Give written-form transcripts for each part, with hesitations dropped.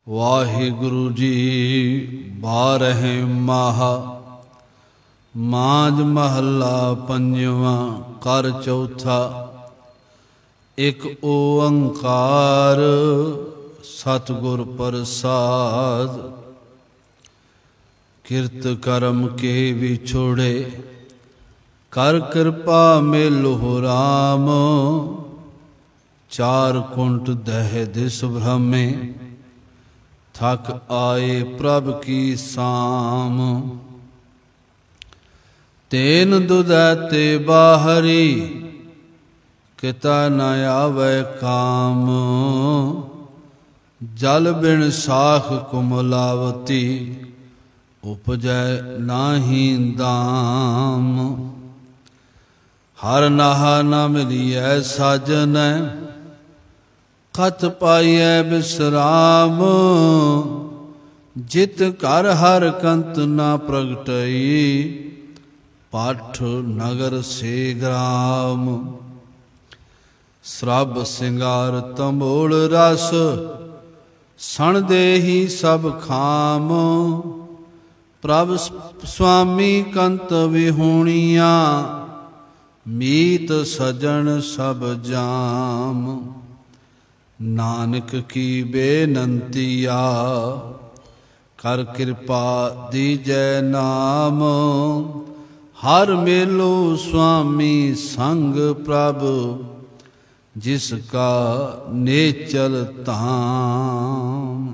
ਵਾਹਿਗੁਰੂ ਜੀ 12 ਮਾਹ ਮਾਝ ਮਹੱਲਾ ਪੰਜਵਾਂ ਕਰ ਚੌਥਾ। ਇਕ ਓੰਕਾਰ ਸਤਿਗੁਰ ਪ੍ਰਸਾਦ। ਕਿਰਤ ਕਰਮ ਕੇ ਵਿਛੋੜੇ ਕਰ ਕਿਰਪਾ ਮੇਲੁ ਰਾਮ। ਚਾਰ ਕੁੰਟ ਦਹਿ ਦਿਸ ਭ੍ਰਮੇ ਥਕ ਆਏ ਪ੍ਰਭ ਕੀ ਸਾਮ। ਤੇਨ ਦੁਧੈ ਤੇ ਬਾਹਰੀ ਕਿਤਾ ਨ ਆਵੈ ਕਾਮ। ਜਲ ਬਿਨ ਸਾਖ ਕੁਮਲਾਵਤੀ ਉਪਜੈ ਨਾਹੀ ਦਾਮ। ਹਰ ਨਾਹਾ ਨ ਮਿਲੀਐ ਸਾਜਨੈ ਖਤ ਪਾਈਐ ਬਿਸਰਾਮ। ਜਿਤ ਘਰ ਹਰ ਕੰਤ ਨਾ ਪ੍ਰਗਟਈ ਪਾਠ ਨਗਰ ਸੇ ਗ੍ਰਾਮ। ਸਰਬ ਸਿੰਗਾਰ ਤੰਬੋਲ ਰਸ ਸਣ ਦੇਹੀ ਸਭ ਖਾਮ। ਪ੍ਰਭ ਸੁਆਮੀ ਕੰਤ ਵਿਹੂਣੀਆਂ ਮੀਤ ਸਜਣ ਸਭ ਜਾਮ। ਨਾਨਕ ਕੀ ਬੇਨੰਤੀਆ ਕਰ ਕਿਰਪਾ ਦੀਜੈ ਨਾਮ। ਹਰ ਮੇਲੋ ਸੁਆਮੀ ਸੰਗ ਪ੍ਰਭ ਜਿਸ ਕਾ ਨੇਚਲ ਧਾਮ।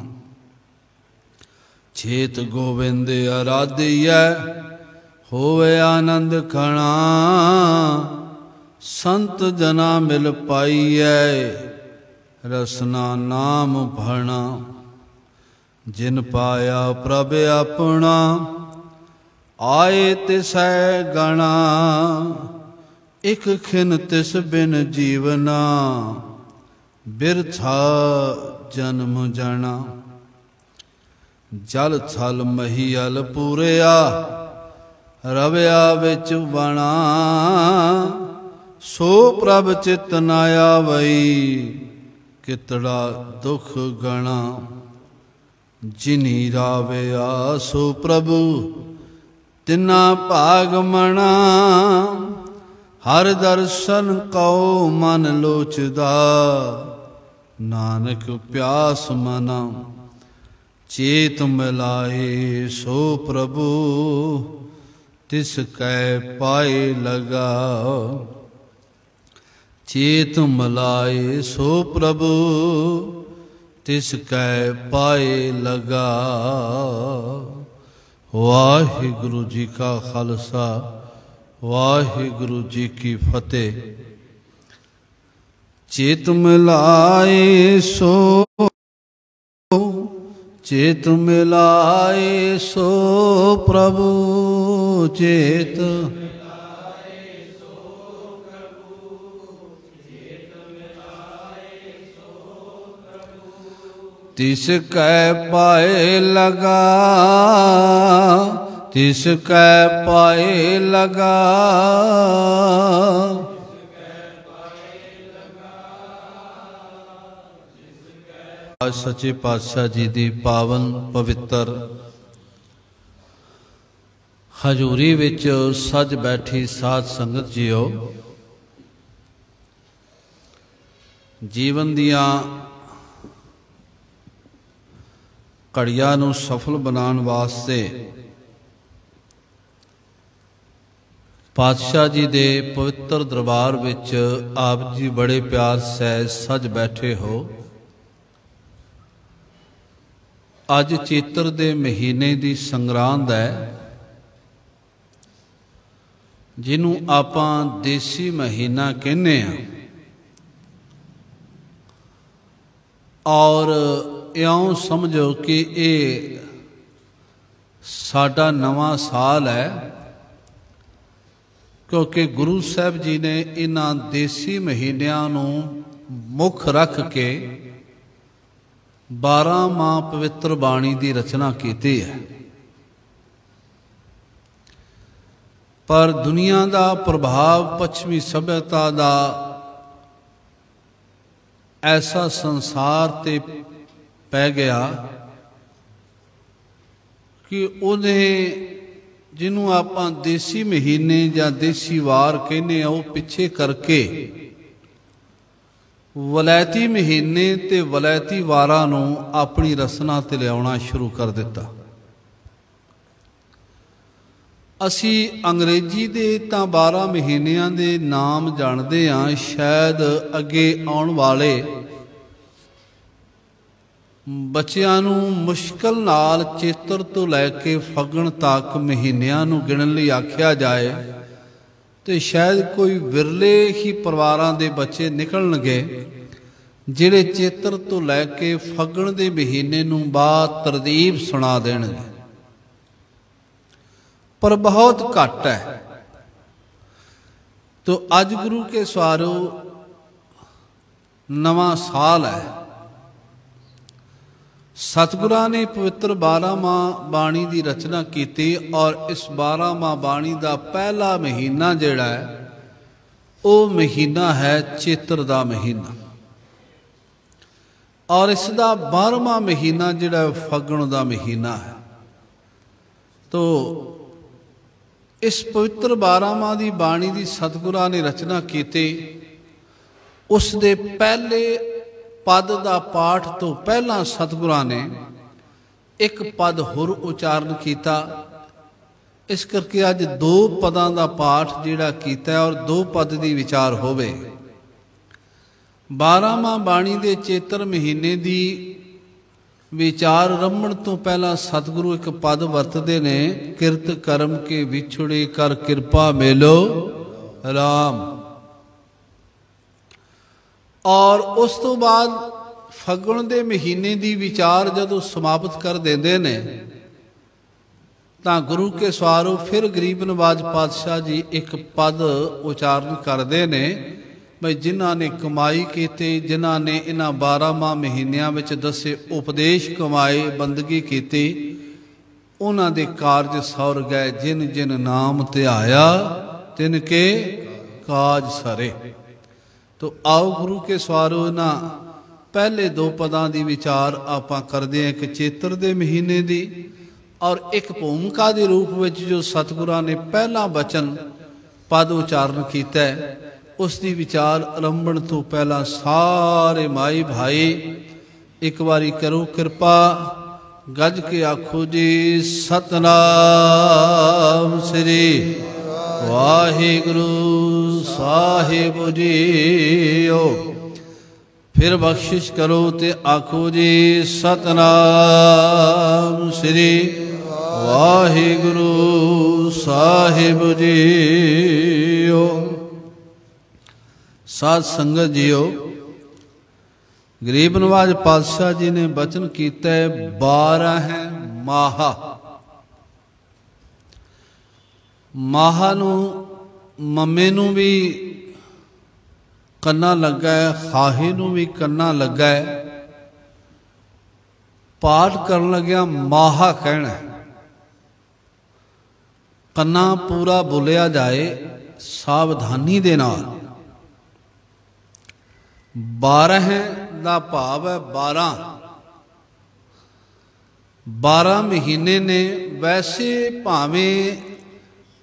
ਛੇਤ ਗੋਬਿੰਦ ਅਰਾਧਿਐ ਹੋਵੇ ਆਨੰਦ ਖਣਾ। ਸੰਤ ਜਨਾ ਮਿਲ ਪਾਈਐ ਰਸਨਾ ਨਾਮ ਭਣਾ। ਜਿਨ ਪਾਇਆ ਪ੍ਰਭ ਆਪਣਾ ਆਏ ਤਿਸੈ ਗਣਾ। ਇਕ ਖਿਨ ਤਿਸ ਬਿਨ ਜੀਵਨਾ ਬਿਰਥਾ ਜਨਮ ਜਣਾ। ਜਲ ਥਲ ਮਹੀਅਲ ਪੂਰਿਆ ਰਵਿਆ ਵਿੱਚ ਬਣਾ। ਸੋ ਪ੍ਰਭ ਚਿਤ ਨ ਆਵਈ ਕਿਤੜਾ ਦੁਖ ਗਣਾ। ਜਿਨੀ ਰਾਵਿਆ ਸੋ ਪ੍ਰਭੂ ਤਿਨਾ ਭਾਗ ਮਣਾ। ਹਰ ਦਰਸ਼ਨ ਕਉ ਮਨ ਲੋਚਦਾ ਨਾਨਕ ਪਿਆਸ ਮਨਾ। ਚੇਤ ਮਿਲਾਏ ਸੋ ਪ੍ਰਭੂ ਤਿਸ ਕੈ ਪਾਏ ਲਗਾ। ਚੇਤ ਮਿਲਾਏ ਸੋ ਪ੍ਰਭੂ ਤਿਸ ਕੈ ਪਾਏ ਲਗਾ। ਵਾਹਿਗੁਰੂ ਜੀ ਕਾ ਖਾਲਸਾ ਵਾਹਿਗੁਰੂ ਜੀ ਕੀ ਫਤਿਹ। ਚੇਤ ਮਿਲਾਏ ਸੋ ਚੇਤ ਮਿਲਾਏ ਸੋ ਪ੍ਰਭੂ। ਚੇਤ ਤਿਸ ਕੈ ਪਾਏ ਲਗਾ। ਤਿਸ ਕੈ ਪਾਏ ਲਗਾ। ਅੱਜ ਸੱਚੇ ਪਾਤਸ਼ਾਹ ਜੀ ਦੀ ਪਾਵਨ ਪਵਿੱਤਰ ਹਜ਼ੂਰੀ ਵਿੱਚ ਸੱਜ ਬੈਠੀ ਸਾਧ ਸੰਗਤ ਜੀਓ, ਜੀਵਨ ਦੀਆਂ ਘੜੀਆਂ ਨੂੰ ਸਫਲ ਬਣਾਉਣ ਵਾਸਤੇ ਪਾਤਸ਼ਾਹ ਜੀ ਦੇ ਪਵਿੱਤਰ ਦਰਬਾਰ ਵਿੱਚ ਆਪ ਜੀ ਬੜੇ ਪਿਆਰ ਸਹਿਜ ਸੱਜ ਬੈਠੇ ਹੋ। ਅੱਜ ਚੇਤਰ ਦੇ ਮਹੀਨੇ ਦੀ ਸੰਗਰਾਂਦ ਹੈ, ਜਿਹਨੂੰ ਆਪਾਂ ਦੇਸੀ ਮਹੀਨਾ ਕਹਿੰਦੇ ਹਾਂ। ਔਰ ਇਉਂ ਸਮਝੋ ਕਿ ਇਹ ਸਾਡਾ ਨਵਾਂ ਸਾਲ ਹੈ, ਕਿਉਂਕਿ ਗੁਰੂ ਸਾਹਿਬ ਜੀ ਨੇ ਇਹਨਾਂ ਦੇਸੀ ਮਹੀਨਿਆਂ ਨੂੰ ਮੁੱਖ ਰੱਖ ਕੇ 12 ਮਾਹ ਪਵਿੱਤਰ ਬਾਣੀ ਦੀ ਰਚਨਾ ਕੀਤੀ ਹੈ। ਪਰ ਦੁਨੀਆ ਦਾ ਪ੍ਰਭਾਵ ਪੱਛਮੀ ਸਭਿਅਤਾ ਦਾ ਐਸਾ ਸੰਸਾਰ ਤੇ ਪੈ ਗਿਆ ਕਿ ਉਹਨੇ ਜਿਹਨੂੰ ਆਪਾਂ ਦੇਸੀ ਮਹੀਨੇ ਜਾਂ ਦੇਸੀ ਵਾਰ ਕਹਿੰਦੇ ਆ, ਉਹ ਪਿੱਛੇ ਕਰਕੇ ਵਲੈਤੀ ਮਹੀਨੇ ਤੇ ਵਲੈਤੀ ਵਾਰਾਂ ਨੂੰ ਆਪਣੀ ਰਸਨਾ ਤੇ ਲਿਆਉਣਾ ਸ਼ੁਰੂ ਕਰ ਦਿੱਤਾ। ਅਸੀਂ ਅੰਗਰੇਜ਼ੀ ਦੇ ਤਾਂ 12 ਮਹੀਨਿਆਂ ਦੇ ਨਾਮ ਜਾਣਦੇ ਹਾਂ, ਸ਼ਾਇਦ ਅੱਗੇ ਆਉਣ ਵਾਲੇ ਬੱਚਿਆਂ ਨੂੰ ਮੁਸ਼ਕਲ ਨਾਲ ਚੇਤਰ ਤੋਂ ਲੈ ਕੇ ਫੱਗਣ ਤੱਕ ਮਹੀਨਿਆਂ ਨੂੰ ਗਿਣਨ ਲਈ ਆਖਿਆ ਜਾਏ ਤੇ ਸ਼ਾਇਦ ਕੋਈ ਵਿਰਲੇ ਹੀ ਪਰਿਵਾਰਾਂ ਦੇ ਬੱਚੇ ਨਿਕਲਣਗੇ ਜਿਹੜੇ ਚੇਤਰ ਤੋਂ ਲੈ ਕੇ ਫੱਗਣ ਦੇ ਮਹੀਨੇ ਨੂੰ ਬਾਅਦ ਤਰਤੀਬ ਸੁਣਾ ਦੇਣਗੇ, ਪਰ ਬਹੁਤ ਘੱਟ ਹੈ। ਤੋ ਅੱਜ ਗੁਰੂ ਕੇ ਸਵਾਰੋ ਨਵਾਂ ਸਾਲ ਹੈ। ਸਤਿਗੁਰਾਂ ਨੇ ਪਵਿੱਤਰ 12ਵਾਂ ਬਾਣੀ ਦੀ ਰਚਨਾ ਕੀਤੀ ਔਰ ਇਸ 12ਵਾਂ ਬਾਣੀ ਦਾ ਪਹਿਲਾ ਮਹੀਨਾ ਜਿਹੜਾ ਹੈ ਉਹ ਮਹੀਨਾ ਹੈ ਚੇਤਰ ਦਾ ਮਹੀਨਾ, ਔਰ ਇਸ ਦਾ 12ਵਾਂ ਮਹੀਨਾ ਜਿਹੜਾ ਫੱਗਣ ਦਾ ਮਹੀਨਾ ਹੈ। ਤੋ ਇਸ ਪਵਿੱਤਰ 12ਵਾਂ ਦੀ ਬਾਣੀ ਦੀ ਸਤਿਗੁਰਾਂ ਨੇ ਰਚਨਾ ਕੀਤੀ। ਉਸ ਦੇ ਪਹਿਲੇ ਪਦ ਦਾ ਪਾਠ ਤੋਂ ਪਹਿਲਾਂ ਸਤਿਗੁਰਾਂ ਨੇ ਇੱਕ ਪਦ ਹੋਰ ਉਚਾਰਨ ਕੀਤਾ। ਇਸ ਕਰਕੇ ਅੱਜ 2 ਪਦਾਂ ਦਾ ਪਾਠ ਜਿਹੜਾ ਕੀਤਾ ਔਰ 2 ਪਦ ਦੀ ਵਿਚਾਰ ਹੋਵੇ। 12ਵਾਂ ਬਾਣੀ ਦੇ ਚੇਤਰ ਮਹੀਨੇ ਦੀ ਵਿਚਾਰ ਰੰਭਣ ਤੋਂ ਪਹਿਲਾਂ ਸਤਿਗੁਰੂ ਇੱਕ ਪਦ ਵਰਤਦੇ ਨੇ, ਕਿਰਤ ਕਰਮ ਕੇ ਵਿਛੜੇ ਕਰ ਕਿਰਪਾ ਮੇਲੋ ਰਾਮ। ਔਰ ਉਸ ਤੋਂ ਬਾਅਦ ਫੱਗਣ ਦੇ ਮਹੀਨੇ ਦੀ ਵਿਚਾਰ ਜਦੋਂ ਸਮਾਪਤ ਕਰ ਦਿੰਦੇ ਨੇ ਤਾਂ ਗੁਰੂ ਕੇ ਸਵਾਰੋ ਫਿਰ ਗਰੀਬ ਨਵਾਜ ਪਾਤਸ਼ਾਹ ਜੀ ਇੱਕ ਪਦ ਉਚਾਰਨ ਕਰਦੇ ਨੇ ਬਈ ਜਿਨ੍ਹਾਂ ਨੇ ਕਮਾਈ ਕੀਤੀ, ਜਿਨ੍ਹਾਂ ਨੇ ਇਹਨਾਂ 12ਵਾਂ ਮਹੀਨਿਆਂ ਵਿੱਚ ਦੱਸੇ ਉਪਦੇਸ਼ ਕਮਾਏ, ਬੰਦਗੀ ਕੀਤੀ, ਉਹਨਾਂ ਦੇ ਕਾਰਜ ਸੌਰ ਗਏ। ਜਿਨ ਜਿਨ ਨਾਮ ਧਿਆਇਆ ਤਿਨ ਕੇ ਕਾਜ ਸਰੇ। ਤੋ ਆਓ ਗੁਰੂ ਕੇ ਸਵਾਰੋ ਇਹਨਾਂ ਪਹਿਲੇ 2 ਪਦਾਂ ਦੀ ਵਿਚਾਰ ਆਪਾਂ ਕਰਦੇ ਹਾਂ, ਇੱਕ ਚੇਤਰ ਦੇ ਮਹੀਨੇ ਦੀ ਔਰ ਇੱਕ ਭੂਮਿਕਾ ਦੇ ਰੂਪ ਵਿੱਚ ਜੋ ਸਤਿਗੁਰਾਂ ਨੇ ਪਹਿਲਾ ਬਚਨ ਪਦ ਉਚਾਰਨ ਕੀਤਾ ਹੈ ਉਸ ਦੀ ਵਿਚਾਰ ਆਰੰਭਣ ਤੋਂ ਪਹਿਲਾਂ ਸਾਰੇ ਮਾਈ ਭਾਈ ਇੱਕ ਵਾਰੀ ਕਰੋ ਕਿਰਪਾ, ਗੱਜ ਕੇ ਆਖੋ ਜੀ ਸਤਿਨਾਮ ਸ੍ਰੀ ਵਾਹਿਗੁਰੂ ਸਾਹਿਬ ਜੀਓ। ਫਿਰ ਬਖਸ਼ਿਸ਼ ਕਰੋ ਤੇ ਆਖੋ ਜੀ ਸਤਿਨਾਮ ਸ੍ਰੀ ਵਾਹਿਗੁਰੂ ਸਾਹਿਬ ਜੀਓ। ਸਾਧ ਸੰਗਤ ਜੀਓ, ਗਰੀਬ ਨਵਾਜ ਪਾਤਸ਼ਾਹ ਜੀ ਨੇ ਬਚਨ ਕੀਤਾ 12 ਹੈ ਮਾਹਾ। ਮਾਹਾ ਨੂੰ ਮਮੇ ਨੂੰ ਵੀ ਕੰਨਾ ਲੱਗਾ ਹੈ, ਖਾਹੇ ਨੂੰ ਵੀ ਕੰਨਾ ਲੱਗਾ ਹੈ। ਪਾਠ ਕਰਨ ਲੱਗਿਆ ਮਾਹਾ ਕਹਿਣਾ, ਕੰਨਾ ਪੂਰਾ ਬੋਲਿਆ ਜਾਏ ਸਾਵਧਾਨੀ ਦੇ ਨਾਲ। 12 ਦਾ ਭਾਵ ਹੈ 12 ਮਹੀਨੇ ਨੇ। ਵੈਸੇ ਭਾਵੇਂ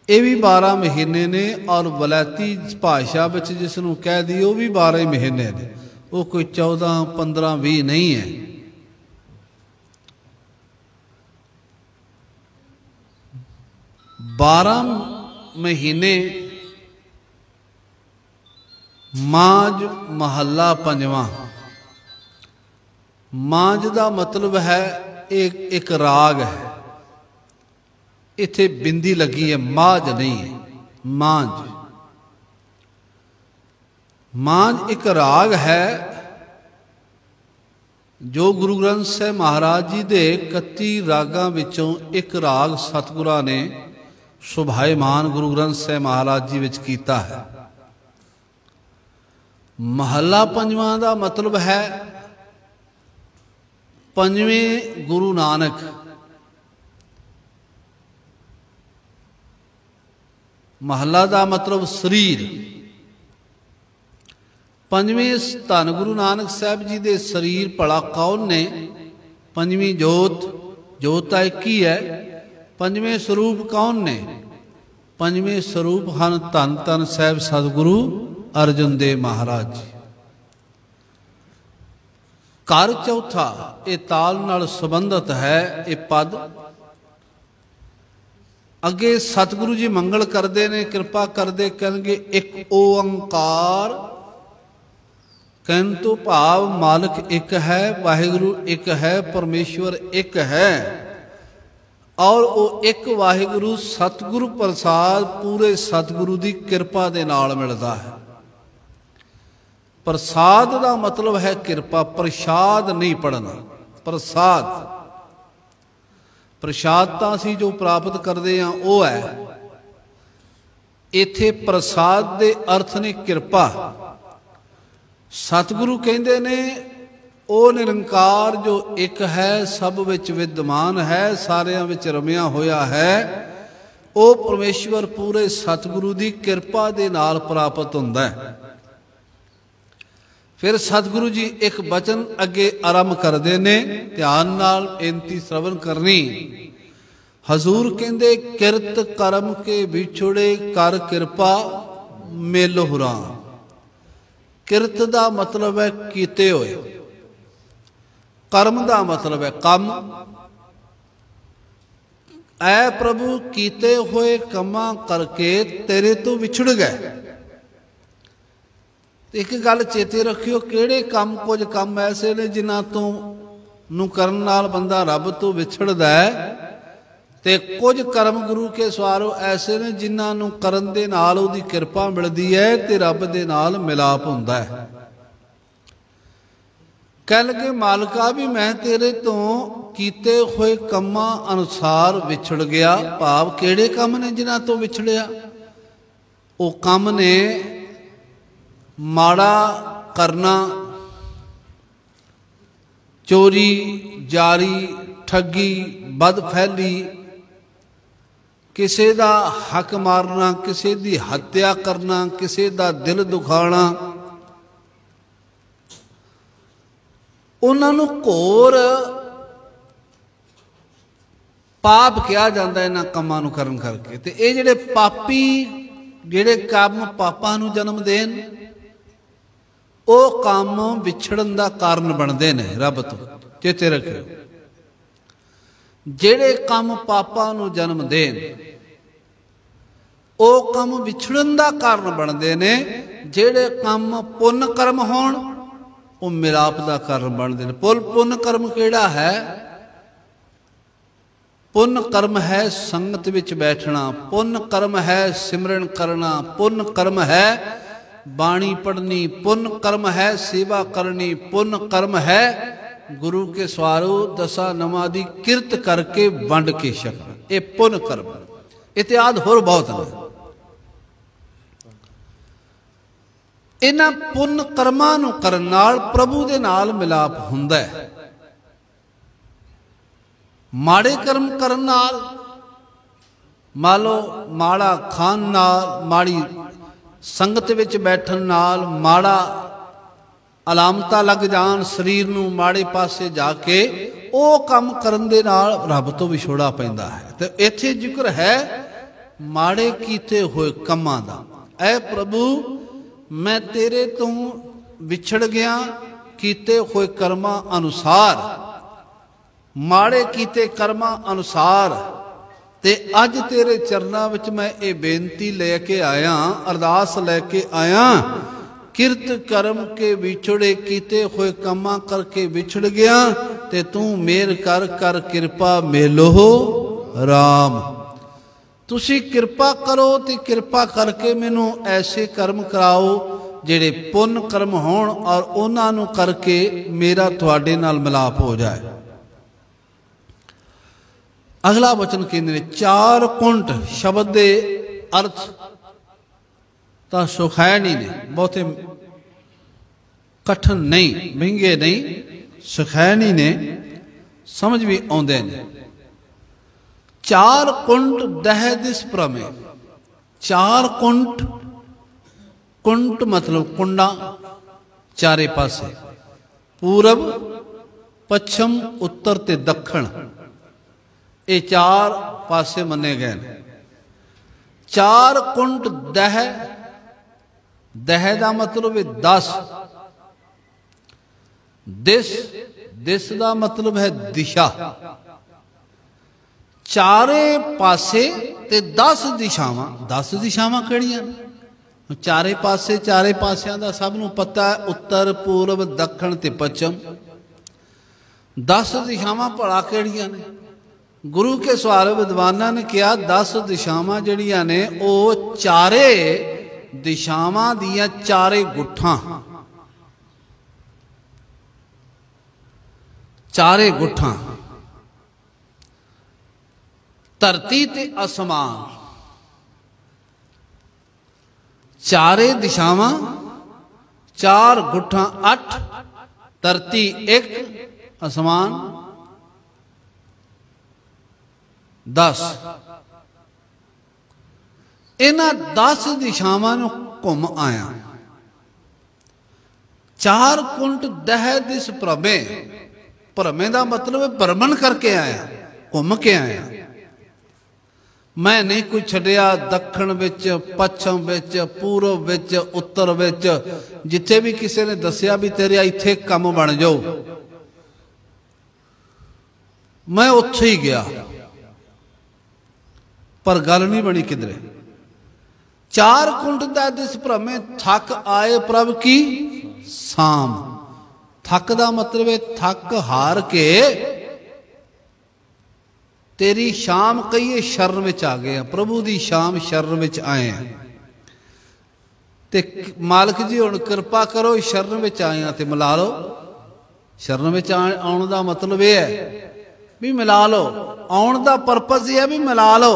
ਇਹ ਵੀ 12 ਮਹੀਨੇ ਨੇ ਔਰ ਵਲੈਤੀ ਭਾਸ਼ਾ ਵਿੱਚ ਜਿਸ ਨੂੰ ਕਹਿ ਦਈਏ ਉਹ ਵੀ 12 ਮਹੀਨੇ ਨੇ, ਉਹ ਕੋਈ 14, 15, 20 ਨਹੀਂ ਹੈ। ਬਾਰਾਂ ਮਹੀਨੇ ਮਾਝ ਮਹੱਲਾ ਪੰਜਵਾਂ। ਮਾਝ ਦਾ ਮਤਲਬ ਹੈ ਇੱਕ ਰਾਗ ਹੈ, ਇੱਥੇ ਬਿੰਦੀ ਲੱਗੀ ਹੈ, ਮਾਝ ਨਹੀਂ ਹੈ। ਮਾਝ ਮਾਝ ਇੱਕ ਰਾਗ ਹੈ ਜੋ ਗੁਰੂ ਗ੍ਰੰਥ ਸਾਹਿਬ ਮਹਾਰਾਜ ਜੀ ਦੇ 31 ਰਾਗਾਂ ਵਿੱਚੋਂ ਇੱਕ ਰਾਗ ਸਤਿਗੁਰਾਂ ਨੇ ਸੁਭਾਏਮਾਨ ਗੁਰੂ ਗ੍ਰੰਥ ਸਾਹਿਬ ਮਹਾਰਾਜ ਜੀ ਵਿੱਚ ਕੀਤਾ ਹੈ। ਮਹੱਲਾ ਪੰਜਵਾਂ ਦਾ ਮਤਲਬ ਹੈ ਪੰਜਵੇਂ ਗੁਰੂ ਨਾਨਕ। ਮਹੱਲਾ ਦਾ ਮਤਲਬ ਸਰੀਰ। ਪੰਜਵੇਂ ਧੰਨ ਗੁਰੂ ਨਾਨਕ ਸਾਹਿਬ ਜੀ ਦੇ ਸਰੀਰ ਭਲਾ ਕੌਣ ਨੇ? ਪੰਜਵੀਂ ਜੋਤ। ਜੋਤ ਤਾਂ ਇੱਕ ਹੀ ਹੈ, ਪੰਜਵੇਂ ਸਰੂਪ ਕੌਣ ਨੇ? ਪੰਜਵੇਂ ਸਰੂਪ ਹਨ ਧੰਨ ਧੰਨ ਸਾਹਿਬ ਸਤਿਗੁਰੂ ਅਰਜਨ ਦੇਵ ਮਹਾਰਾਜ ਜੀ। ਘਰ ਚੌਥਾ ਇਹ ਤਾਲ ਨਾਲ ਸੰਬੰਧਿਤ ਹੈ। ਇਹ ਪਦ ਅੱਗੇ ਸਤਿਗੁਰੂ ਜੀ ਮੰਗਲ ਕਰਦੇ ਨੇ, ਕਿਰਪਾ ਕਰਦੇ, ਕਹਿਣਗੇ ਇੱਕ ਓੰਕਾਰ, ਕਹਿਣ ਤੋਂ ਭਾਵ ਮਾਲਕ ਇੱਕ ਹੈ, ਵਾਹਿਗੁਰੂ ਇੱਕ ਹੈ, ਪਰਮੇਸ਼ਵਰ ਇੱਕ ਹੈ। ਔਰ ਉਹ ਇੱਕ ਵਾਹਿਗੁਰੂ ਸਤਿਗੁਰੂ ਪ੍ਰਸਾਦ ਪੂਰੇ ਸਤਿਗੁਰੂ ਦੀ ਕਿਰਪਾ ਦੇ ਨਾਲ ਮਿਲਦਾ ਹੈ। ਪ੍ਰਸਾਦ ਦਾ ਮਤਲਬ ਹੈ ਕਿਰਪਾ, ਪ੍ਰਸ਼ਾਦ ਨਹੀਂ ਪੜਨਾ, ਪ੍ਰਸਾਦ। ਪ੍ਰਸ਼ਾਦ ਤਾਂ ਅਸੀਂ ਜੋ ਪ੍ਰਾਪਤ ਕਰਦੇ ਹਾਂ ਉਹ ਹੈ। ਇੱਥੇ ਪ੍ਰਸਾਦ ਦੇ ਅਰਥ ਨੇ ਕਿਰਪਾ। ਸਤਿਗੁਰੂ ਕਹਿੰਦੇ ਨੇ ਉਹ ਨਿਰੰਕਾਰ ਜੋ ਇੱਕ ਹੈ, ਸਭ ਵਿੱਚ ਵਿਦਮਾਨ ਹੈ, ਸਾਰਿਆਂ ਵਿੱਚ ਰਮਿਆ ਹੋਇਆ ਹੈ, ਉਹ ਪਰਮੇਸ਼ਵਰ ਪੂਰੇ ਸਤਿਗੁਰੂ ਦੀ ਕਿਰਪਾ ਦੇ ਨਾਲ ਪ੍ਰਾਪਤ ਹੁੰਦਾ ਹੈ। ਫਿਰ ਸਤਿਗੁਰੂ ਜੀ ਇੱਕ ਬਚਨ ਅੱਗੇ ਆਰੰਭ ਕਰਦੇ ਨੇ, ਧਿਆਨ ਨਾਲ ਬੇਨਤੀ ਸ਼ਰਵਣ ਕਰਨੀ। ਹਜ਼ੂਰ ਕਹਿੰਦੇ ਕਿਰਤ ਕਰਮ ਕੇ ਵਿਛੜੇ ਕਰ ਕਿਰਪਾ ਮੇਲੋ ਰਾਮ। ਕਿਰਤ ਦਾ ਮਤਲਬ ਹੈ ਕੀਤੇ ਹੋਏ, ਕਰਮ ਦਾ ਮਤਲਬ ਹੈ ਕੰਮ। ਐ ਪ੍ਰਭੂ ਕੀਤੇ ਹੋਏ ਕੰਮਾਂ ਕਰਕੇ ਤੇਰੇ ਤੋਂ ਵਿਛੜ ਗਏ। ਇੱਕ ਗੱਲ ਚੇਤੇ ਰੱਖਿਓ, ਕਿਹੜੇ ਕੰਮ? ਕੁਝ ਕੰਮ ਐਸੇ ਨੇ ਜਿਨ੍ਹਾਂ ਤੋਂ ਨੂੰ ਕਰਨ ਨਾਲ ਬੰਦਾ ਰੱਬ ਤੋਂ ਵਿਛੜਦਾ ਹੈ, ਤੇ ਕੁਝ ਕਰਮ ਗੁਰੂ ਕੇ ਸਵਾਰੋ ਐਸੇ ਨੇ ਜਿਨ੍ਹਾਂ ਨੂੰ ਕਰਨ ਦੇ ਨਾਲ ਉਹਦੀ ਕਿਰਪਾ ਮਿਲਦੀ ਹੈ ਤੇ ਰੱਬ ਦੇ ਨਾਲ ਮਿਲਾਪ ਹੁੰਦਾ ਹੈ। ਕਹਿ ਲਗੇ ਮਾਲਕਾ ਵੀ ਮੈਂ ਤੇਰੇ ਤੋਂ ਕੀਤੇ ਹੋਏ ਕੰਮਾਂ ਅਨੁਸਾਰ ਵਿਛੜ ਗਿਆ। ਭਾਵ ਕਿਹੜੇ ਕੰਮ ਨੇ ਜਿਨ੍ਹਾਂ ਤੋਂ ਵਿਛੜਿਆ? ਉਹ ਕੰਮ ਨੇ ਮਾੜਾ ਕਰਨਾ, ਚੋਰੀ ਜਾਰੀ, ਠੱਗੀ, ਬਦਫੈਲੀ, ਕਿਸੇ ਦਾ ਹੱਕ ਮਾਰਨਾ, ਕਿਸੇ ਦੀ ਹੱਤਿਆ ਕਰਨਾ, ਕਿਸੇ ਦਾ ਦਿਲ ਦੁਖਾਉਣਾ। ਉਹਨਾਂ ਨੂੰ ਘੋਰ ਪਾਪ ਕਿਹਾ ਜਾਂਦਾ ਇਹਨਾਂ ਕੰਮਾਂ ਨੂੰ ਕਰਨ ਕਰਕੇ। ਤੇ ਇਹ ਜਿਹੜੇ ਪਾਪੀ, ਜਿਹੜੇ ਕੰਮ ਪਾਪਾਂ ਨੂੰ ਜਨਮ ਦੇਣ, ਉਹ ਕੰਮ ਵਿਛੜਨ ਦਾ ਕਾਰਨ ਬਣਦੇ ਨੇ ਰੱਬ ਤੋਂ। ਚੇਤੇ ਰੱਖਿਓ, ਜਿਹੜੇ ਕੰਮ ਪਾਪਾਂ ਨੂੰ ਜਨਮ ਦੇਣ ਉਹ ਕੰਮ ਵਿਛੜਨ ਦਾ ਕਾਰਨ ਬਣਦੇ ਨੇ। ਜਿਹੜੇ ਕੰਮ ਪੁੰਨ ਕਰਮ ਹੋਣ ਉਹ ਮਿਲਾਪ ਦਾ ਕਾਰਨ ਬਣਦੇ ਨੇ। ਪੁੰਨ ਕਰਮ ਕਿਹੜਾ ਹੈ? ਪੁੰਨ ਕਰਮ ਹੈ ਸੰਗਤ ਵਿੱਚ ਬੈਠਣਾ, ਪੁੰਨ ਕਰਮ ਹੈ ਸਿਮਰਨ ਕਰਨਾ, ਪੁੰਨ ਕਰਮ ਹੈ ਬਾਣੀ ਪੜ੍ਹਨੀ, ਪੁੰਨ ਕਰਮ ਹੈ ਸੇਵਾ ਕਰਨੀ, ਪੁੰਨ ਕਰਮ ਹੈ ਗੁਰੂ ਕੇ ਸਵਾਰੋ ਦਸਾਂ ਨਵਾਂ ਦੀ ਕਿਰਤ ਕਰਕੇ ਵੰਡ ਕੇ ਛਕਣਾ। ਇਹ ਪੁੰਨ ਕਰਮ। ਇਤਿਆਦ ਹੋਰ ਬਹੁਤ ਨੇ। ਇਹਨਾਂ ਪੁੰਨ ਕਰਮਾਂ ਨੂੰ ਕਰਨ ਨਾਲ ਪ੍ਰਭੂ ਦੇ ਨਾਲ ਮਿਲਾਪ ਹੁੰਦਾ ਹੈ। ਮਾੜੇ ਕਰਮ ਕਰਨ ਨਾਲ, ਮੰਨ ਲਓ ਮਾੜਾ ਖਾਣ ਨਾਲ, ਮਾੜੀ ਸੰਗਤ ਵਿੱਚ ਬੈਠਣ ਨਾਲ, ਮਾੜਾ ਅਲਾਮਤਾਂ ਲੱਗ ਜਾਣ ਸਰੀਰ ਨੂੰ ਮਾੜੇ ਪਾਸੇ ਜਾ ਕੇ, ਉਹ ਕੰਮ ਕਰਨ ਦੇ ਨਾਲ ਰੱਬ ਤੋਂ ਵਿਛੋੜਾ ਪੈਂਦਾ ਹੈ। ਤੇ ਇੱਥੇ ਜ਼ਿਕਰ ਹੈ ਮਾੜੇ ਕੀਤੇ ਹੋਏ ਕੰਮਾਂ ਦਾ। ਐ ਪ੍ਰਭੂ ਮੈਂ ਤੇਰੇ ਤੋਂ ਵਿਛੜ ਗਿਆ ਕੀਤੇ ਹੋਏ ਕਰਮਾਂ ਅਨੁਸਾਰ, ਮਾੜੇ ਕੀਤੇ ਕਰਮਾਂ ਅਨੁਸਾਰ। ਤੇ ਅੱਜ ਤੇਰੇ ਚਰਨਾਂ ਵਿੱਚ ਮੈਂ ਇਹ ਬੇਨਤੀ ਲੈ ਕੇ ਆਇਆ, ਅਰਦਾਸ ਲੈ ਕੇ ਆਇਆ, ਕਿਰਤ ਕਰਮ ਕੇ ਵਿਛੜੇ ਕੀਤੇ ਹੋਏ ਕੰਮਾਂ ਕਰਕੇ ਵਿਛੜ ਗਿਆ, ਤੇ ਤੂੰ ਮੇਰ ਕਰ ਕਰ ਕਿਰਪਾ ਮੇਲੋ ਰਾਮ। ਤੁਸੀਂ ਕਿਰਪਾ ਕਰੋ ਤੇ ਕਿਰਪਾ ਕਰਕੇ ਮੈਨੂੰ ਐਸੇ ਕਰਮ ਕਰਾਓ ਜਿਹੜੇ ਪੁੰਨ ਕਰਮ ਹੋਣ, ਔਰ ਉਹਨਾਂ ਨੂੰ ਕਰਕੇ ਮੇਰਾ ਤੁਹਾਡੇ ਨਾਲ ਮਿਲਾਪ ਹੋ ਜਾਏ। ਅਗਲਾ ਵਚਨ ਕਹਿੰਦੇ ਨੇ ਚਾਰ ਕੁੰਟ ਸ਼ਬਦ ਦੇ ਅਰਥ ਤਾਂ ਸੁਖੈਣੀ ਨੇ, ਬਹੁਤੇ ਕਠਨ ਨਹੀਂ, ਮਹਿੰਗੇ ਨਹੀਂ, ਸੁਖੈਣੀ ਨੇ, ਸਮਝ ਵੀ ਆਉਂਦੇ ਨੇ। ਚਾਰ ਕੁੰਟ ਦਹਿ ਦਿਸ ਪ੍ਰਮੇ। ਚਾਰ ਕੁੰਟ, ਕੁੰਟ ਮਤਲਬ ਕੁੰਡਾਂ, ਚਾਰੇ ਪਾਸੇ, ਪੂਰਬ, ਪੱਛਮ, ਉੱਤਰ ਤੇ ਦੱਖਣ। ये चार पासे मन्ने गए ने। चार कुंट दह, दह का मतलब है 10। दिस, दिस का मतलब है दिशा। चारे पासे ते 10 दिशावां। 10 दिशावां किहड़ियां ने? चारे पासे, चारे पासियां दा सब नूं पता है, उत्तर पूर्व दक्षिण ते पश्चिम। 10 दिशावां भला किहड़ियां ने? गुरु के सवाल विद्वानां ने कहा 10 दिशावां जिहड़ियां ने वो चारे दिशावां दियां चारे गुट्ठां। चारे गुट्ठां धरती ते आसमान। चारे दिशावां, चार गुट्ठां 8, धरती 1, आसमान 10। इन्हां 10 दिशावां नूं घुम आया। चार कुंट दह दिस भ्रमे। भ्रमे का मतलब है भ्रमण करके आया, घूम के आया। मैं नहीं कोई छड्या दक्षिण विच, पश्चिम विच, पूर्व विच, उत्तर विच। जिथे भी किसी ने दसिया भी तेरे इत्थे काम बन जाओ, मैं उत्थे ही गया, पर गल नहीं बनी किधरे। चार कुंट दा दिस भ्रमे थक आए प्रभ की साम। थक दा मतलब है थक हार के तेरी शाम कहिए शरण में आ गए। प्रभु दी शाम शरण में आए हैं ते मालिक जी हुण कृपा करो, शरण में आए हैं ते मिला लो। शरण में आने का मतलब यह है भी मिला लो। आने का परपज यह है भी मिला लो।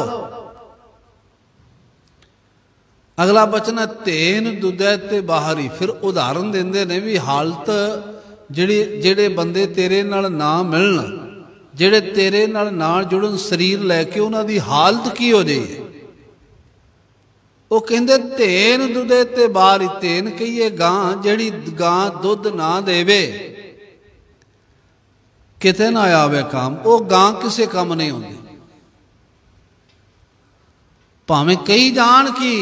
अगला बचन है तेन दुदै ते बाहरी। फिर उदाहरण देंदे ने भी हालत ਜਿਹੜੇ ਬੰਦੇ ਤੇਰੇ ਨਾਲ ਨਾ ਮਿਲਣ, ਜਿਹੜੇ ਤੇਰੇ ਨਾਲ ਨਾ ਜੁੜਨ, ਸਰੀਰ ਲੈ ਕੇ ਉਹਨਾਂ ਦੀ ਹਾਲਤ ਕੀ ਹੋ ਜਾਏ। ਉਹ ਕਹਿੰਦੇ ਧੇਨ ਦੁੱਧੇ ਤੇ ਬਾਹਰ। ਧੇਨ ਕਹੀਏ ਗਾਂ, ਜਿਹੜੀ ਗਾਂ ਦੁੱਧ ਨਾ ਦੇਵੇ ਕਿਤੇ ਨਾ ਆਵੇ ਕੰਮ, ਉਹ ਗਾਂ ਕਿਸੇ ਕੰਮ ਨਹੀਂ ਆਉਂਦੀ। ਭਾਵੇਂ ਕਈ ਜਾਣ ਕਿ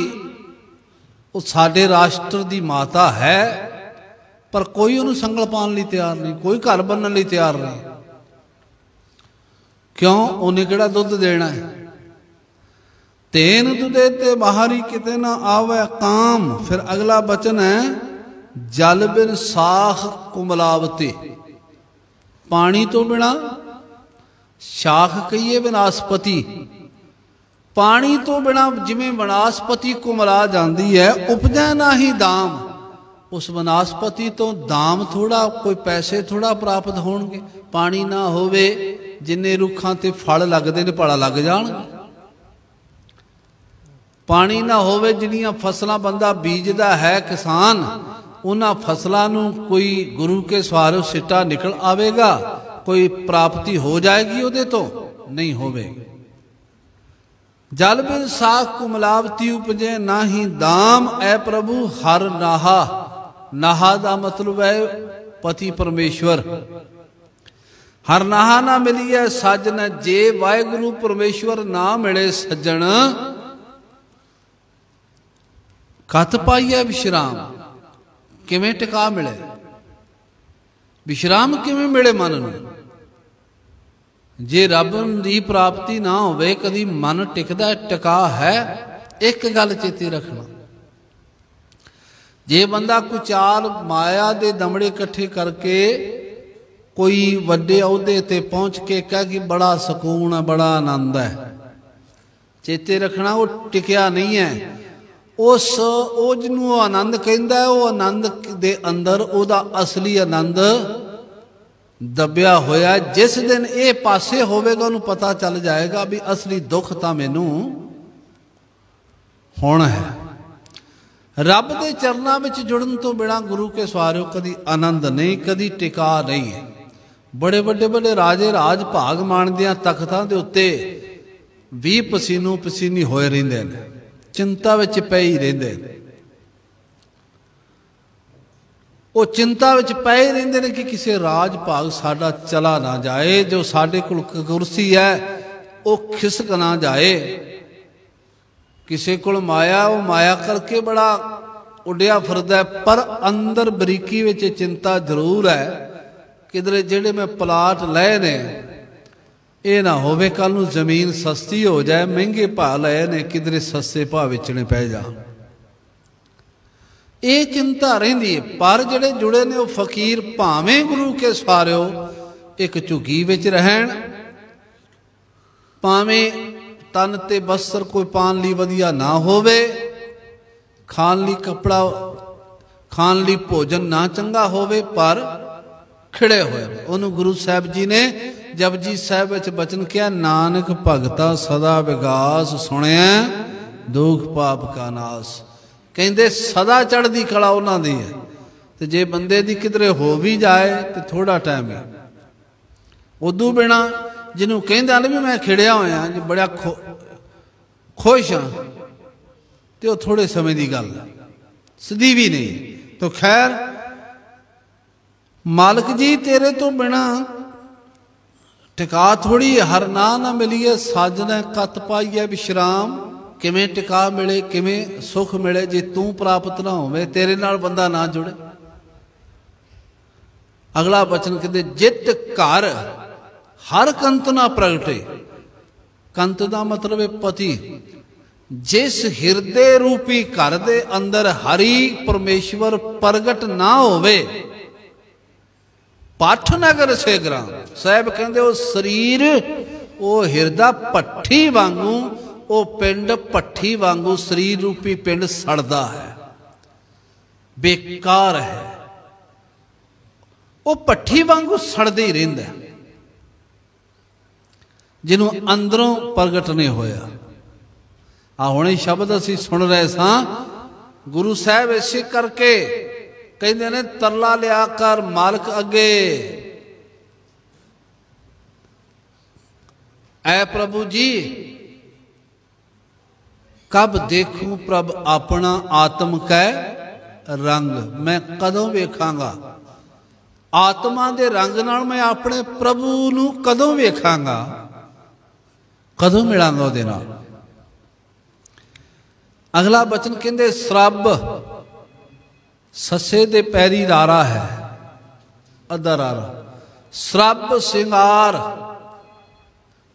ਉਹ ਸਾਡੇ ਰਾਸ਼ਟਰ ਦੀ ਮਾਤਾ ਹੈ, पर कोई उन्हें संगल पाने लिए तैयार नहीं, कोई घर बनने लिए तैयार नहीं। क्यों? उन्हें केड़ा दुध देना है। तेन दुधे ते बाहरी किते ना आवे काम। फिर अगला बचन है जल बिन साख कुमलावती। पानी तो बिना, शाख कहिए वनस्पति, पानी तो बिना जिमें वनस्पति कुमला जाती है, उपजा ना ही दाम। उस वनस्पति तो दाम थोड़ा, कोई पैसे थोड़ा प्राप्त होणगे। पानी ना होवे, जिन्ने रुखां ते फल लगदे ने भला लग जाणगे। पानी ना होवे, जिन्नियां फसलां बंदा बीजदा है किसान, उन्हां फसलां नूं कोई गुरु के सवारों सिट्टा निकल आवेगा, कोई प्राप्ति हो जाएगी उहदे तो? नहीं होवेगी। जल बिन साख कुमलावती उपजे ना ही दाम। ऐ प्रभु हर नाहा। नाहा का मतलब है पति परमेश्वर। हर नाहा ना मिली है सजन। जे वाहिगुरु परमेश्वर ना मिले सज्जन, कत पाइए विश्राम। किवें टिका मिले? विश्राम किवें मिले मन नूं? जे रब की प्राप्ति ना होवे, कदी मन टिकदा टिका है? एक गल चेते रखना, जे बंदा कोई चार माया दे दमड़े इकट्ठे करके कोई वड्डे अहुदे ते पहुंच के कह कि बड़ा सुकून है, बड़ा आनंद है, चेते रखना वो टिकया नहीं है। उस जिन्हों आनंद कहता है, वो आनंद दे अंदर ओदा असली आनंद दबिया होया। जिस दिन ये पासे होवेगा उन्हें पता चल जाएगा भी असली दुख तो मैनू होना है। रब के चरणों में जुड़न तो बिना गुरु के सवारों कदी आनंद नहीं, कदी टिका नहीं है। बड़े बड़े बड़े राजे राज भाग माणदियां तख्तां दे उत्ते भी पसीनो पसीनी होए रहिंदे ने, चिंता विच पए ही रहिंदे ने। वो चिंता विच पए ही रहिंदे ने कि किसी राज भाग साडा चला ना जाए। जो साडे कोल कुर्सी है वो खिसक ना जाए। किसी को माया, वो माया करके बड़ा उड्या फिरदा, पर अंदर बरीकी विच चिंता जरूर है किधरे जेड़े मैं प्लाट लए ने ये ना होवे कल नूं जमीन सस्ती हो जाए, महंगे भाव लए ने किधरे सस्ते भाव बेचने पै जाण। ये चिंता रहिंदी है। पर जेड़े जुड़े ने वो फकीर भावें गुरु के सवारिओ एक झुग्गी विच रहण, भावें तन ते बस्तर कोई पान लई वधिया ना होवे, खाण लई कपड़ा खाण लई भोजन ना चंगा होवे, पर खिड़े होए। उन्होंने गुरु साहब जी ने जपजी साहब विच बचन किया, नानक भगता सदा विगास, सुनिया दुख पाप का नाश। कहते सदा चढ़दी कला उन्हां दी है, ते जे बंदे दी किधरे हो भी जाए तो थोड़ा टाइम है। उदू बिना जिन्हों कहंदे ने भी मैं खिड़िया होया जी बड़ा खुश हाँ, तो थोड़े समय की गल सदी भी नहीं। तो खैर मालिक जी तेरे तो बिना टिका थोड़ी, हर ना मिलीए साजने कत पाईए विश्राम। किमें टिका मिले, किमें सुख मिले जे तू प्राप्त ना होवे, तेरे नाल बंदा ना जुड़े। अगला बचन कहते जित घर हर कंत ना प्रगटे। कंत का मतलब है पति। जिस हिरदे रूपी घर दे अंदर हरि परमेश्वर प्रगट ना होवे, पाठ नगर से ग्राम। साहब कहते वो शरीर वो हिरदा पट्ठी वांगू, वो पिंड पट्ठी वांगू शरीर रूपी पिंड सड़दा है, बेकार है। वो पट्ठी वांगू सड़दे ही रहिंदा जिन्हों अंदरों प्रगट नहीं होया। हुणे शब्द असीं सुन रहे सां, गुरु साहब इसे करके कहते ने तरला लिया कर मालिक अगे, ऐ प्रभु जी कब देखूं प्रभ अपना आत्म कै रंग। मैं कदों वेखांगा आत्मा दे रंग नाल, मैं अपने प्रभु नूं कदों वेखांगा, कदों मिलांगा उहदे नाल। अगला बचन कहते सरब ससे दे पैरी रारा है, अद्धा रारा। सरब सिंगार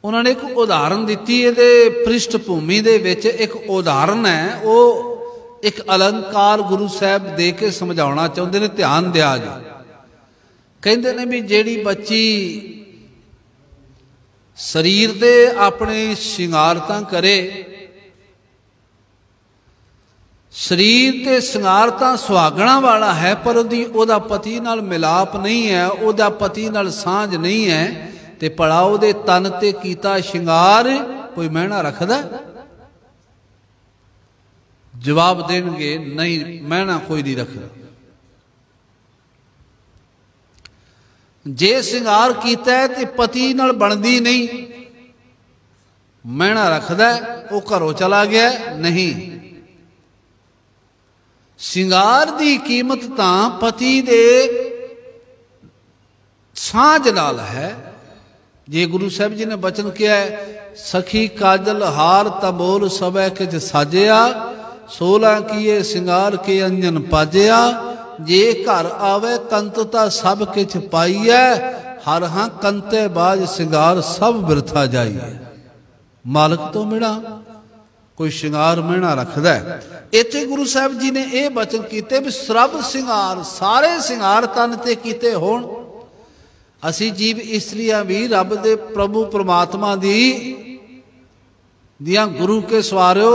उन्होंने एक उदाहरण दी, ये पृष्ठभूमि दे विच एक उदाहरण है, वो एक अलंकार गुरु साहब दे के समझाना चाहते हैं। ध्यान दिया जी। कहते ने भी जेड़ी बच्ची शरीर दे अपने शिंगारता करे, शरीर ते सिंगारता सुहागणा वाला है, पर ओदा पति नाल मिलाप नहीं है, ओदा पति नाल सांझ नहीं है, ते भला ओदे तन ते कीता शिंगार कोई महना रखदा? जवाब देंगे नहीं, महना कोई नहीं रखदा। जे सिंगार कीता है ते पति नाल बनदी नहीं, महना रखदा, वो घरों चला गया नहीं। सिंगार दी कीमत तां पति दे सांझ नाल है। जे गुरु साहब जी ने बचन किया है, सखी काजल हार तबोल सबै किच साजिया, 16 किए सिंगार के अंजन पाजिया, जे घर आवे कंतता सब किच पाइए, हर हाँ कंते बाज सिंगार सब बिरथा जाइए। मालिक तो मिला कोई शिंगार महना रखदा है। इत्थे गुरु साहब जी ने यह बचन किए भी सरब सिंगार, सारे सिंगार तन ते कीते होण। असी जीव इस्त्रियां भी रब दे प्रभु परमात्मा दी दियां गुरु के सवारिओ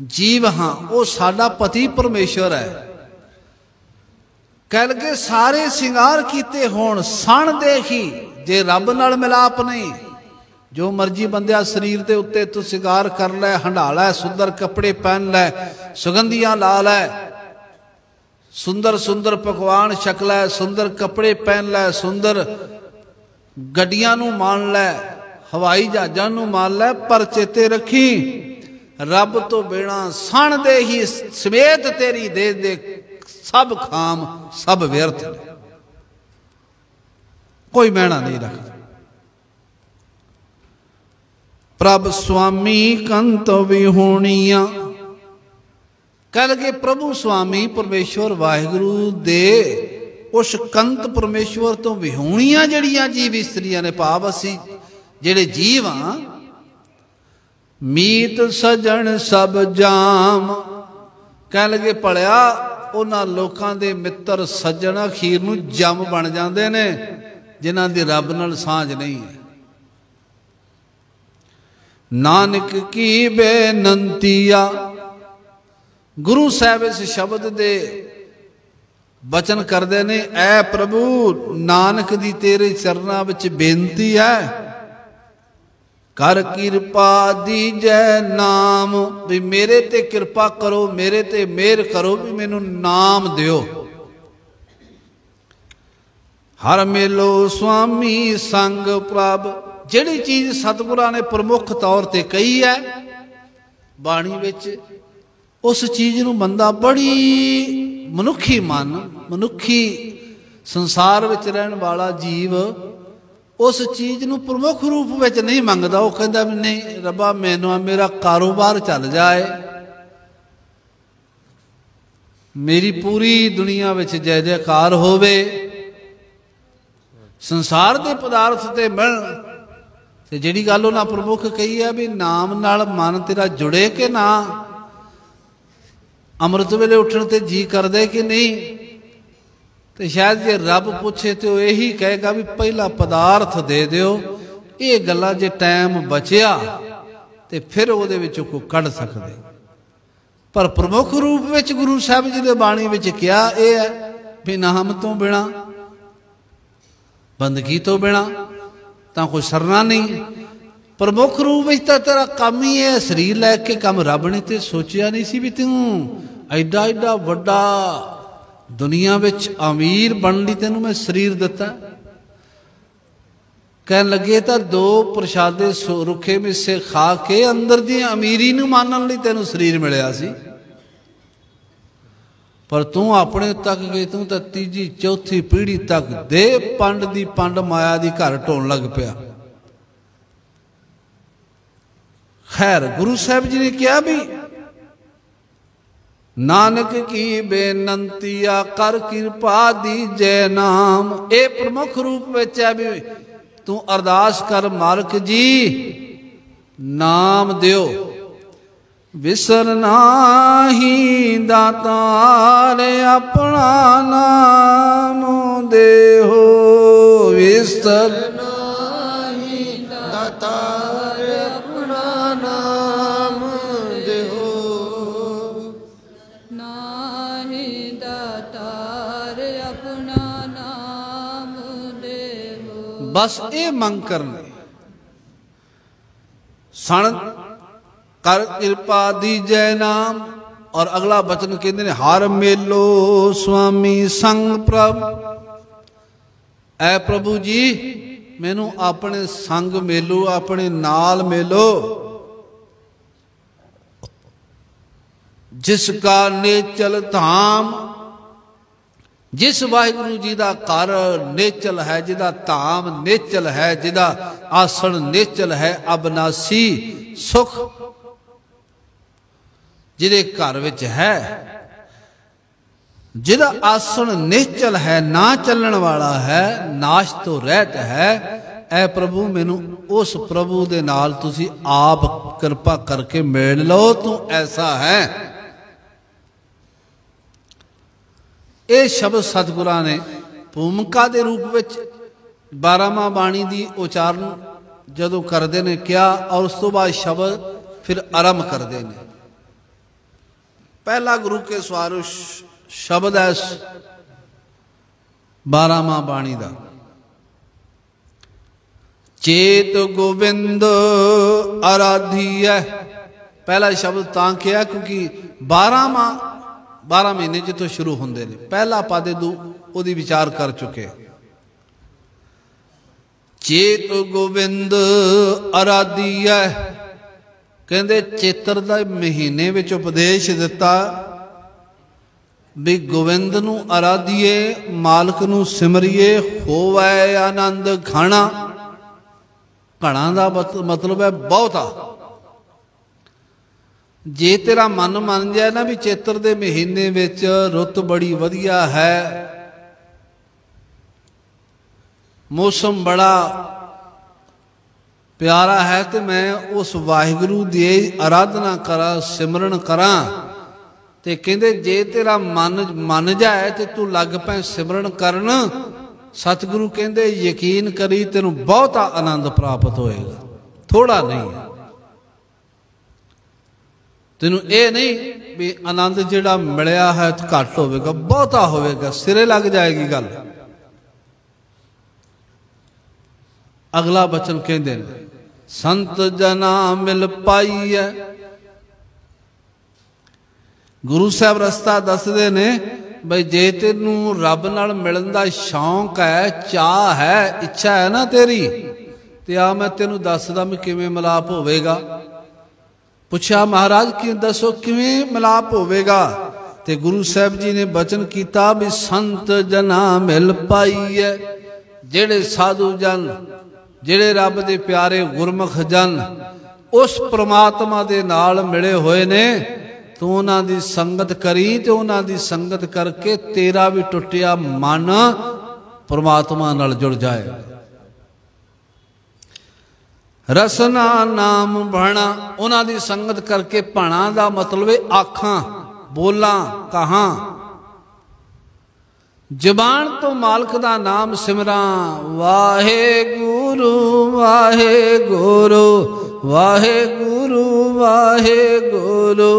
जीव हाँ, वो साडा पति परमेश्वर है। कह लगे सारे सिंगार कीते होण, सन देखी जे रब नाल मिलाप नहीं। जो मर्जी बंदिया शरीर के उत्ते तू सिंगार कर लै, हंडा लै, सुंदर कपड़े पहन लै, सुगंधियां ला लै, सुंदर सुंदर पकवान छक लै, सुंदर कपड़े पहन लै, सुंदर गड्डियां नूं मान लै, हवाई जहाजां नूं मान लै, पर चेते रखी रब तो बिना सन दे ही समेत तेरी दे सब खाम सब व्यर्थ, कोई महना नहीं रखता। ਪ੍ਰਭ ਸੁਆਮੀ ਕੰਤ ਵਿਹੂਣੀਆਂ। ਕਹਿ ਲਗੇ ਪ੍ਰਭੂ ਸੁਆਮੀ ਪਰਮੇਸ਼ਵਰ ਵਾਹਿਗੁਰੂ ਦੇ ਉਸ ਕੰਤ ਪਰਮੇਸ਼ਵਰ ਤੋਂ ਵਿਹੂਣੀਆਂ ਜਿਹੜੀਆਂ ਜੀਵ ਇਸਤਰੀਆਂ ਨੇ, ਭਾਵ ਅਸੀਂ ਜਿਹੜੇ ਜੀਵ ਹਾਂ, ਮੀਤ ਸਜਣ ਸਭ ਜਾਮ। ਕਹਿ ਲਗੇ ਭਲਿਆ ਉਹਨਾਂ ਲੋਕਾਂ ਦੇ ਮਿੱਤਰ ਸੱਜਣ ਅਖੀਰ ਨੂੰ ਜਮ ਬਣ ਜਾਂਦੇ ਨੇ ਜਿਨ੍ਹਾਂ ਦੀ ਰੱਬ ਨਾਲ ਸਾਂਝ ਨਹੀਂ ਹੈ। ਨਾਨਕ ਕੀ ਬੇਨੰਤੀਆ। ਗੁਰੂ ਸਾਹਿਬ ਇਸ ਸ਼ਬਦ ਦੇ ਬਚਨ ਕਰਦੇ ਨੇ, ਐ ਪ੍ਰਭੂ ਨਾਨਕ ਦੀ ਤੇਰੇ ਚਰਨਾਂ ਵਿੱਚ ਬੇਨਤੀ ਹੈ, ਕਰ ਕਿਰਪਾ ਦੀਜੈ ਨਾਮ। ਵੀ ਮੇਰੇ ਤੇ ਕਿਰਪਾ ਕਰੋ, ਮੇਰੇ ਤੇ ਮਿਹਰ ਕਰੋ, ਵੀ ਮੈਨੂੰ ਨਾਮ ਦਿਓ। ਹਰ ਮੇਲੋ ਸੁਆਮੀ ਸੰਗ ਪ੍ਰਭ। ਜਿਹੜੀ ਚੀਜ਼ ਸਤਿਗੁਰਾਂ ਨੇ ਪ੍ਰਮੁੱਖ ਤੌਰ ਤੇ ਕਹੀ ਹੈ ਬਾਣੀ ਵਿੱਚ, ਉਸ ਚੀਜ਼ ਨੂੰ ਬੰਦਾ ਬੜੀ ਮਨੁੱਖੀ ਮਨ, ਮਨੁੱਖੀ ਸੰਸਾਰ ਵਿੱਚ ਰਹਿਣ ਵਾਲਾ ਜੀਵ ਉਸ ਚੀਜ਼ ਨੂੰ ਪ੍ਰਮੁੱਖ ਰੂਪ ਵਿੱਚ ਨਹੀਂ ਮੰਗਦਾ। ਉਹ ਕਹਿੰਦਾ ਵੀ ਨਹੀਂ ਰੱਬਾ ਮੈਨੂੰ ਮੇਰਾ ਕਾਰੋਬਾਰ ਚੱਲ ਜਾਏ, ਮੇਰੀ ਪੂਰੀ ਦੁਨੀਆ ਵਿੱਚ ਜੈ ਜੈਕਾਰ ਹੋਵੇ, ਸੰਸਾਰ ਦੇ ਪਦਾਰਥ ਤੇ ਮਿਲਣ। ਤੇ ਜਿਹੜੀ ਗੱਲ ਉਹਨਾਂ ਪ੍ਰਮੁੱਖ ਕਹੀ ਹੈ ਵੀ ਨਾਮ ਨਾਲ ਮਨ ਤੇਰਾ ਜੁੜੇ ਕਿ ਨਾ, ਅੰਮ੍ਰਿਤ ਵੇਲੇ ਉੱਠਣ ਤੇ ਜੀ ਕਰਦੇ ਕਿ ਨਹੀਂ। ਤੇ ਸ਼ਾਇਦ ਜੇ ਰੱਬ ਪੁੱਛੇ ਤੇ ਉਹ ਇਹੀ ਕਹੇਗਾ ਵੀ ਪਹਿਲਾ ਪਦਾਰਥ ਦੇ ਦਿਓ। ਇਹ ਗੱਲਾਂ ਜੇ ਟਾਈਮ ਬਚਿਆ ਤੇ ਫਿਰ ਉਹਦੇ ਵਿੱਚੋਂ ਕੋਈ ਕੱਢ ਸਕਦੇ। ਪਰ ਪ੍ਰਮੁੱਖ ਰੂਪ ਵਿੱਚ ਗੁਰੂ ਸਾਹਿਬ ਜੀ ਦੇ ਬਾਣੀ ਵਿੱਚ ਕਿਹਾ ਇਹ ਹੈ ਵੀ ਨਾਮ ਤੋਂ ਬਿਨਾਂ, ਬੰਦਗੀ ਤੋਂ ਬਿਨਾਂ ਤਾਂ ਕੋਈ ਸਰਨਾ ਨਹੀਂ। ਪ੍ਰਮੁੱਖ ਰੂਪ ਵਿੱਚ ਤਾਂ ਤੇਰਾ ਕੰਮ ਹੀ ਹੈ ਸਰੀਰ ਲੈ ਕੇ ਕੰਮ। ਰੱਬ ਨੇ ਤੇ ਸੋਚਿਆ ਨਹੀਂ ਸੀ ਵੀ ਤੂੰ ਐਡਾ ਐਡਾ ਵੱਡਾ ਦੁਨੀਆ ਵਿੱਚ ਅਮੀਰ ਬਣਨ ਲਈ ਤੈਨੂੰ ਮੈਂ ਸਰੀਰ ਦਿੱਤਾ। ਕਹਿਣ ਲੱਗੇ ਤਾਂ ਦੋ ਪ੍ਰਸ਼ਾਦੇ ਰੁੱਖੇ ਮਿੱਸੇ ਖਾ ਕੇ ਅੰਦਰ ਦੀ ਅਮੀਰੀ ਨੂੰ ਮਾਨਣ ਲਈ ਤੈਨੂੰ ਸਰੀਰ ਮਿਲਿਆ ਸੀ, ਪਰ ਤੂੰ ਆਪਣੇ ਤੱਕ ਗਈ, ਤੂੰ ਤਾਂ ਤੀਜੀ ਚੌਥੀ ਪੀੜ੍ਹੀ ਤੱਕ ਦੇ ਪੰਡ ਦੀ ਪੰਡ ਮਾਇਆ ਦੀ ਘਰ ਢੋਣ ਲੱਗ ਪਿਆ। ਖੈਰ ਗੁਰੂ ਸਾਹਿਬ ਜੀ ਨੇ ਕਿਹਾ ਵੀ ਨਾਨਕ ਕੀ ਬੇਨੰਤੀਆ ਕਰ ਕਿਰਪਾ ਦੀਜੈ ਨਾਮ। ਇਹ ਪ੍ਰਮੁੱਖ ਰੂਪ ਵਿੱਚ ਹੈ ਵੀ ਤੂੰ ਅਰਦਾਸ ਕਰ ਮਾਲਕ ਜੀ ਨਾਮ ਦਿਓ। ਵਿਸਰ ਨਾਹੀ ਦਾਤਾਰ ਆਪਣਾ ਨਾਮ ਦੇਹੋ। ਵਿਸਰ ਨਾਹੀ ਦਾਤਾਰ ਆਪਣਾ ਨਾਮ ਦੇਹੋ। ਨਾਹੀ ਦਾਤਾਰ ਆਪਣਾ ਨਾਮ ਦੇਹੋ। ਬਸ ਇਹ ਮੰਗ ਕਰਨੀ ਸਣ ਕਰ ਕਿਰਪਾ ਦੀਜੈ ਨਾਮ। ਔਰ ਅਗਲਾ ਬਚਨ ਕਹਿੰਦੇ ਨੇ ਹਰ ਮੇਲੋ ਸੁਆਮੀ ਸੰਗ ਪ੍ਰਭ। ਐ ਪ੍ਰਭੂ ਜੀ ਮੈਨੂੰ ਆਪਣੇ ਸੰਗ ਮੇਲੋ, ਆਪਣੇ ਨਾਲ ਮੇਲੋ। ਜਿਸ ਕਾ ਨੇਚਲ ਧਾਮ, ਜਿਸ ਵਾਹਿਗੁਰੂ ਜੀ ਦਾ ਘਰ ਨੇਚਲ ਹੈ, ਜਿਹਦਾ ਧਾਮ ਨੇਚਲ ਹੈ, ਜਿਹਦਾ ਆਸਣ ਨੇਚਲ ਹੈ, ਅਬਨਾਸੀ ਸੁਖ ਜਿਹਦੇ ਘਰ ਵਿੱਚ ਹੈ, ਜਿਹਦਾ ਆਸਣ ਨਿਸ਼ਚਲ ਹੈ, ਨਾ ਚੱਲਣ ਵਾਲਾ ਹੈ, ਨਾਸ਼ ਤੋਂ ਰਹਿਤ ਹੈ। ਐ ਪ੍ਰਭੂ ਮੈਨੂੰ ਉਸ ਪ੍ਰਭੂ ਦੇ ਨਾਲ ਤੁਸੀਂ ਆਪ ਕਿਰਪਾ ਕਰਕੇ ਮੇਲ ਲਓ, ਤੂੰ ਐਸਾ ਹੈ। ਇਹ ਸ਼ਬਦ ਸਤਿਗੁਰਾਂ ਨੇ ਭੂਮਿਕਾ ਦੇ ਰੂਪ ਵਿੱਚ 12ਵਾਂ ਬਾਣੀ ਦੀ ਉਚਾਰਨ ਜਦੋਂ ਕਰਦੇ ਨੇ ਕਿਹਾ, ਔਰ ਉਸ ਤੋਂ ਬਾਅਦ ਸ਼ਬਦ ਫਿਰ ਆਰੰਭ ਕਰਦੇ ਨੇ। पहला गुरु के स्वारो शब्द है 12वां बाणी का, चेत गोविंद आराधी है। पहला शब्द तां किया क्योंकि 12 महीने जितों शुरू होंगे ने। पहला पद ओदी विचार कर चुके। चेत गोविंद आराधी है, कहते चेतर के महीने विच उपदेश दिता भी गोविंद नू आराधीए, मालक नू सिमरिए, होवै आनंद खाना। ਘਣਾ ਦਾ ਮਤਲਬ ਹੈ ਬਹੁਤਾ। ਜੇ ਤੇਰਾ ਮਨ ਮੰਨ ਜਾਏ ਨਾ ਵੀ ਚੇਤਰ ਦੇ ਮਹੀਨੇ ਵਿੱਚ ਰੁੱਤ ਬੜੀ ਵਧੀਆ ਹੈ, ਮੌਸਮ ਬੜਾ ਪਿਆਰਾ ਹੈ, ਤੇ ਮੈਂ ਉਸ ਵਾਹਿਗੁਰੂ ਦੀ ਆਰਾਧਨਾ ਕਰਾਂ, ਸਿਮਰਨ ਕਰਾਂ, ਤੇ ਕਹਿੰਦੇ ਜੇ ਤੇਰਾ ਮਨ ਮੰਨ ਜਾਏ ਤੇ ਤੂੰ ਲੱਗ ਪੈ ਸਿਮਰਨ ਕਰਨ, ਸਤਿਗੁਰੂ ਕਹਿੰਦੇ ਯਕੀਨ ਕਰੀ ਤੈਨੂੰ ਬਹੁਤਾ ਆਨੰਦ ਪ੍ਰਾਪਤ ਹੋਏਗਾ, ਥੋੜਾ ਨਹੀਂ। ਤੈਨੂੰ ਇਹ ਨਹੀਂ ਵੀ ਆਨੰਦ ਜਿਹੜਾ ਮਿਲਿਆ ਹੈ ਘੱਟ ਹੋਵੇਗਾ, ਬਹੁਤਾ ਹੋਵੇਗਾ, ਸਿਰੇ ਲੱਗ ਜਾਏਗੀ ਗੱਲ। ਅਗਲਾ ਬਚਨ ਕਹਿੰਦੇ ਨੇ ਸੰਤ ਜਨਾ ਮਿਲ ਪਾਈਐ। ਗੁਰੂ ਸਾਹਿਬ ਰਸਤਾ ਦੱਸਦੇ ਨੇ ਬਈ ਜੇ ਤੈਨੂੰ ਰੱਬ ਨਾਲ ਮਿਲਣ ਦਾ ਸ਼ੌਂਕ ਹੈ, ਚਾਹ ਹੈ, ਇੱਛਾ ਹੈ ਨਾ ਤੇਰੀ, ਤੇ ਆ ਮੈਂ ਤੈਨੂੰ ਦੱਸਦਾ ਮੈਂ ਕਿਵੇਂ ਮਿਲਾਪ ਹੋਵੇਗਾ। ਪੁੱਛਿਆ ਮਹਾਰਾਜ ਕੀ ਦੱਸੋ ਕਿਵੇਂ ਮਿਲਾਪ ਹੋਵੇਗਾ, ਤੇ ਗੁਰੂ ਸਾਹਿਬ ਜੀ ਨੇ ਬਚਨ ਕੀਤਾ ਵੀ ਸੰਤ ਜਨਾ ਮਿਲ ਪਾਈਐ। ਜਿਹੜੇ ਸਾਧੂ ਜਨ, ਜਿਹੜੇ ਰੱਬ ਦੇ ਪਿਆਰੇ ਗੁਰਮੁਖ ਜਨ ਉਸ ਪ੍ਰਮਾਤਮਾ ਦੇ ਨਾਲ ਮਿਲੇ ਹੋਏ ਨੇ, ਤੂੰ ਉਹਨਾਂ ਦੀ ਸੰਗਤ ਕਰੀ, ਤੇ ਉਹਨਾਂ ਦੀ ਸੰਗਤ ਕਰਕੇ ਤੇਰਾ ਵੀ ਟੁੱਟਿਆ ਮਨ ਪ੍ਰਮਾਤਮਾ ਨਾਲ ਜੁੜ ਜਾਏ। ਰਸਨਾ ਨਾਮ ਬਾਣਾ, ਉਹਨਾਂ ਦੀ ਸੰਗਤ ਕਰਕੇ, ਬਾਣਾ ਦਾ ਮਤਲਬ ਹੈ ਆਖਾਂ, ਬੋਲਾਂ, ਕਹਾਂ। ਜ਼ਬਾਨ ਤੋਂ ਮਾਲਕ ਦਾ ਨਾਮ ਸਿਮਰਾਂ, ਵਾਹਿਗੁਰੂ ਵਾਹਿਗੁਰੂ ਵਾਹਿਗੁਰੂ ਵਾਹਿਗੁਰੂ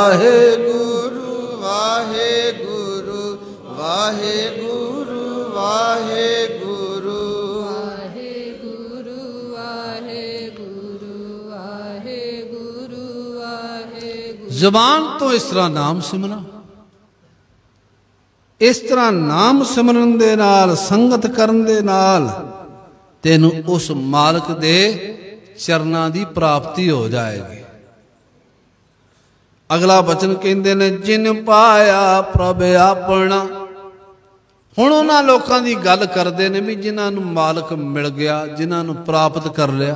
ਵਾਹਿਗੁਰੂ ਵਾਹਿਗੁਰੂ ਵਾਹਿਗੁਰੂ ਵਾਹਿਗੁਰੂ ਵਾਹਿਗੁਰੂ ਵਾਹਿਗੁਰੂ ਵਾਹਿਗੁਰੂ ਵਾਹਿਗੁਰੂ। ਜ਼ਬਾਨ ਤੋਂ ਇਸ ਤਰ੍ਹਾਂ ਨਾਮ ਸਿਮਰਾਂ, ਇਸ ਤਰ੍ਹਾਂ ਨਾਮ ਸਿਮਰਨ ਦੇ ਨਾਲ, ਸੰਗਤ ਕਰਨ ਦੇ ਨਾਲ ਤੈਨੂੰ ਉਸ ਮਾਲਕ ਦੇ ਚਰਨਾਂ ਦੀ ਪ੍ਰਾਪਤੀ ਹੋ ਜਾਏਗੀ। ਅਗਲਾ ਬਚਨ ਕਹਿੰਦੇ ਨੇ ਜਿਨ ਪਾਇਆ ਪ੍ਰਭ ਆਪਣਾ। ਹੁਣ ਉਹਨਾਂ ਲੋਕਾਂ ਦੀ ਗੱਲ ਕਰਦੇ ਨੇ ਵੀ ਜਿਨ੍ਹਾਂ ਨੂੰ ਮਾਲਕ ਮਿਲ ਗਿਆ, ਜਿਨ੍ਹਾਂ ਨੂੰ ਪ੍ਰਾਪਤ ਕਰ ਲਿਆ,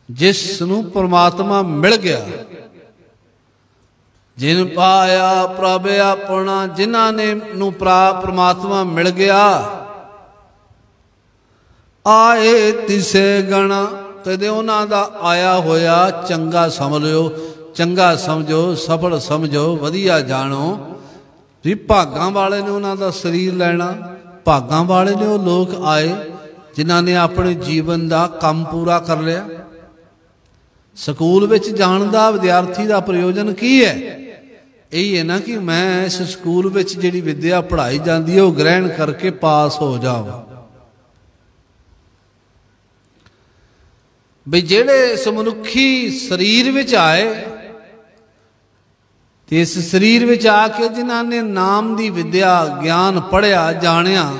ਜਿਸ ਨੂੰ ਪਰਮਾਤਮਾ ਮਿਲ ਗਿਆ। ਜਿਨ ਪਾਇਆ ਪ੍ਰਭ ਆਪਣਾ, ਜਿਨ੍ਹਾਂ ਨੇ ਨੂੰ ਪਰਮਾਤਮਾ ਮਿਲ ਗਿਆ। ਆਏ ਤਿਸੇ ਗਣਾ, ਕਦੇ ਉਹਨਾਂ ਦਾ ਆਇਆ ਹੋਇਆ ਚੰਗਾ ਸਮਝ ਲਿਓ, ਚੰਗਾ ਸਮਝੋ, ਸਫਲ ਸਮਝੋ, ਵਧੀਆ ਜਾਣੋ ਵੀ ਭਾਗਾਂ ਵਾਲੇ ਨੇ ਉਹਨਾਂ ਦਾ ਸਰੀਰ ਲੈਣਾ। ਭਾਗਾਂ ਵਾਲੇ ਨੇ ਉਹ ਲੋਕ ਆਏ ਜਿਨ੍ਹਾਂ ਨੇ ਆਪਣੇ ਜੀਵਨ ਦਾ ਕੰਮ ਪੂਰਾ ਕਰ ਲਿਆ। ਸਕੂਲ ਵਿੱਚ ਜਾਣ ਦਾ ਵਿਦਿਆਰਥੀ ਦਾ ਪ੍ਰਯੋਜਨ ਕੀ ਹੈ? ਇਹੀ ਹੈ ਨਾ ਕਿ ਮੈਂ ਇਸ ਸਕੂਲ ਵਿੱਚ ਜਿਹੜੀ ਵਿੱਦਿਆ ਪੜ੍ਹਾਈ ਜਾਂਦੀ ਹੈ ਉਹ ਗ੍ਰਹਿਣ ਕਰਕੇ ਪਾਸ ਹੋ ਜਾਵਾਂ। ਵੀ ਜਿਹੜੇ ਇਸ ਮਨੁੱਖੀ ਸਰੀਰ ਵਿੱਚ ਆਏ, ਤੇ ਇਸ ਸਰੀਰ ਵਿੱਚ ਆ ਕੇ ਜਿਨ੍ਹਾਂ ਨੇ ਨਾਮ ਦੀ ਵਿੱਦਿਆ, ਗਿਆਨ ਪੜ੍ਹਿਆ, ਜਾਣਿਆ,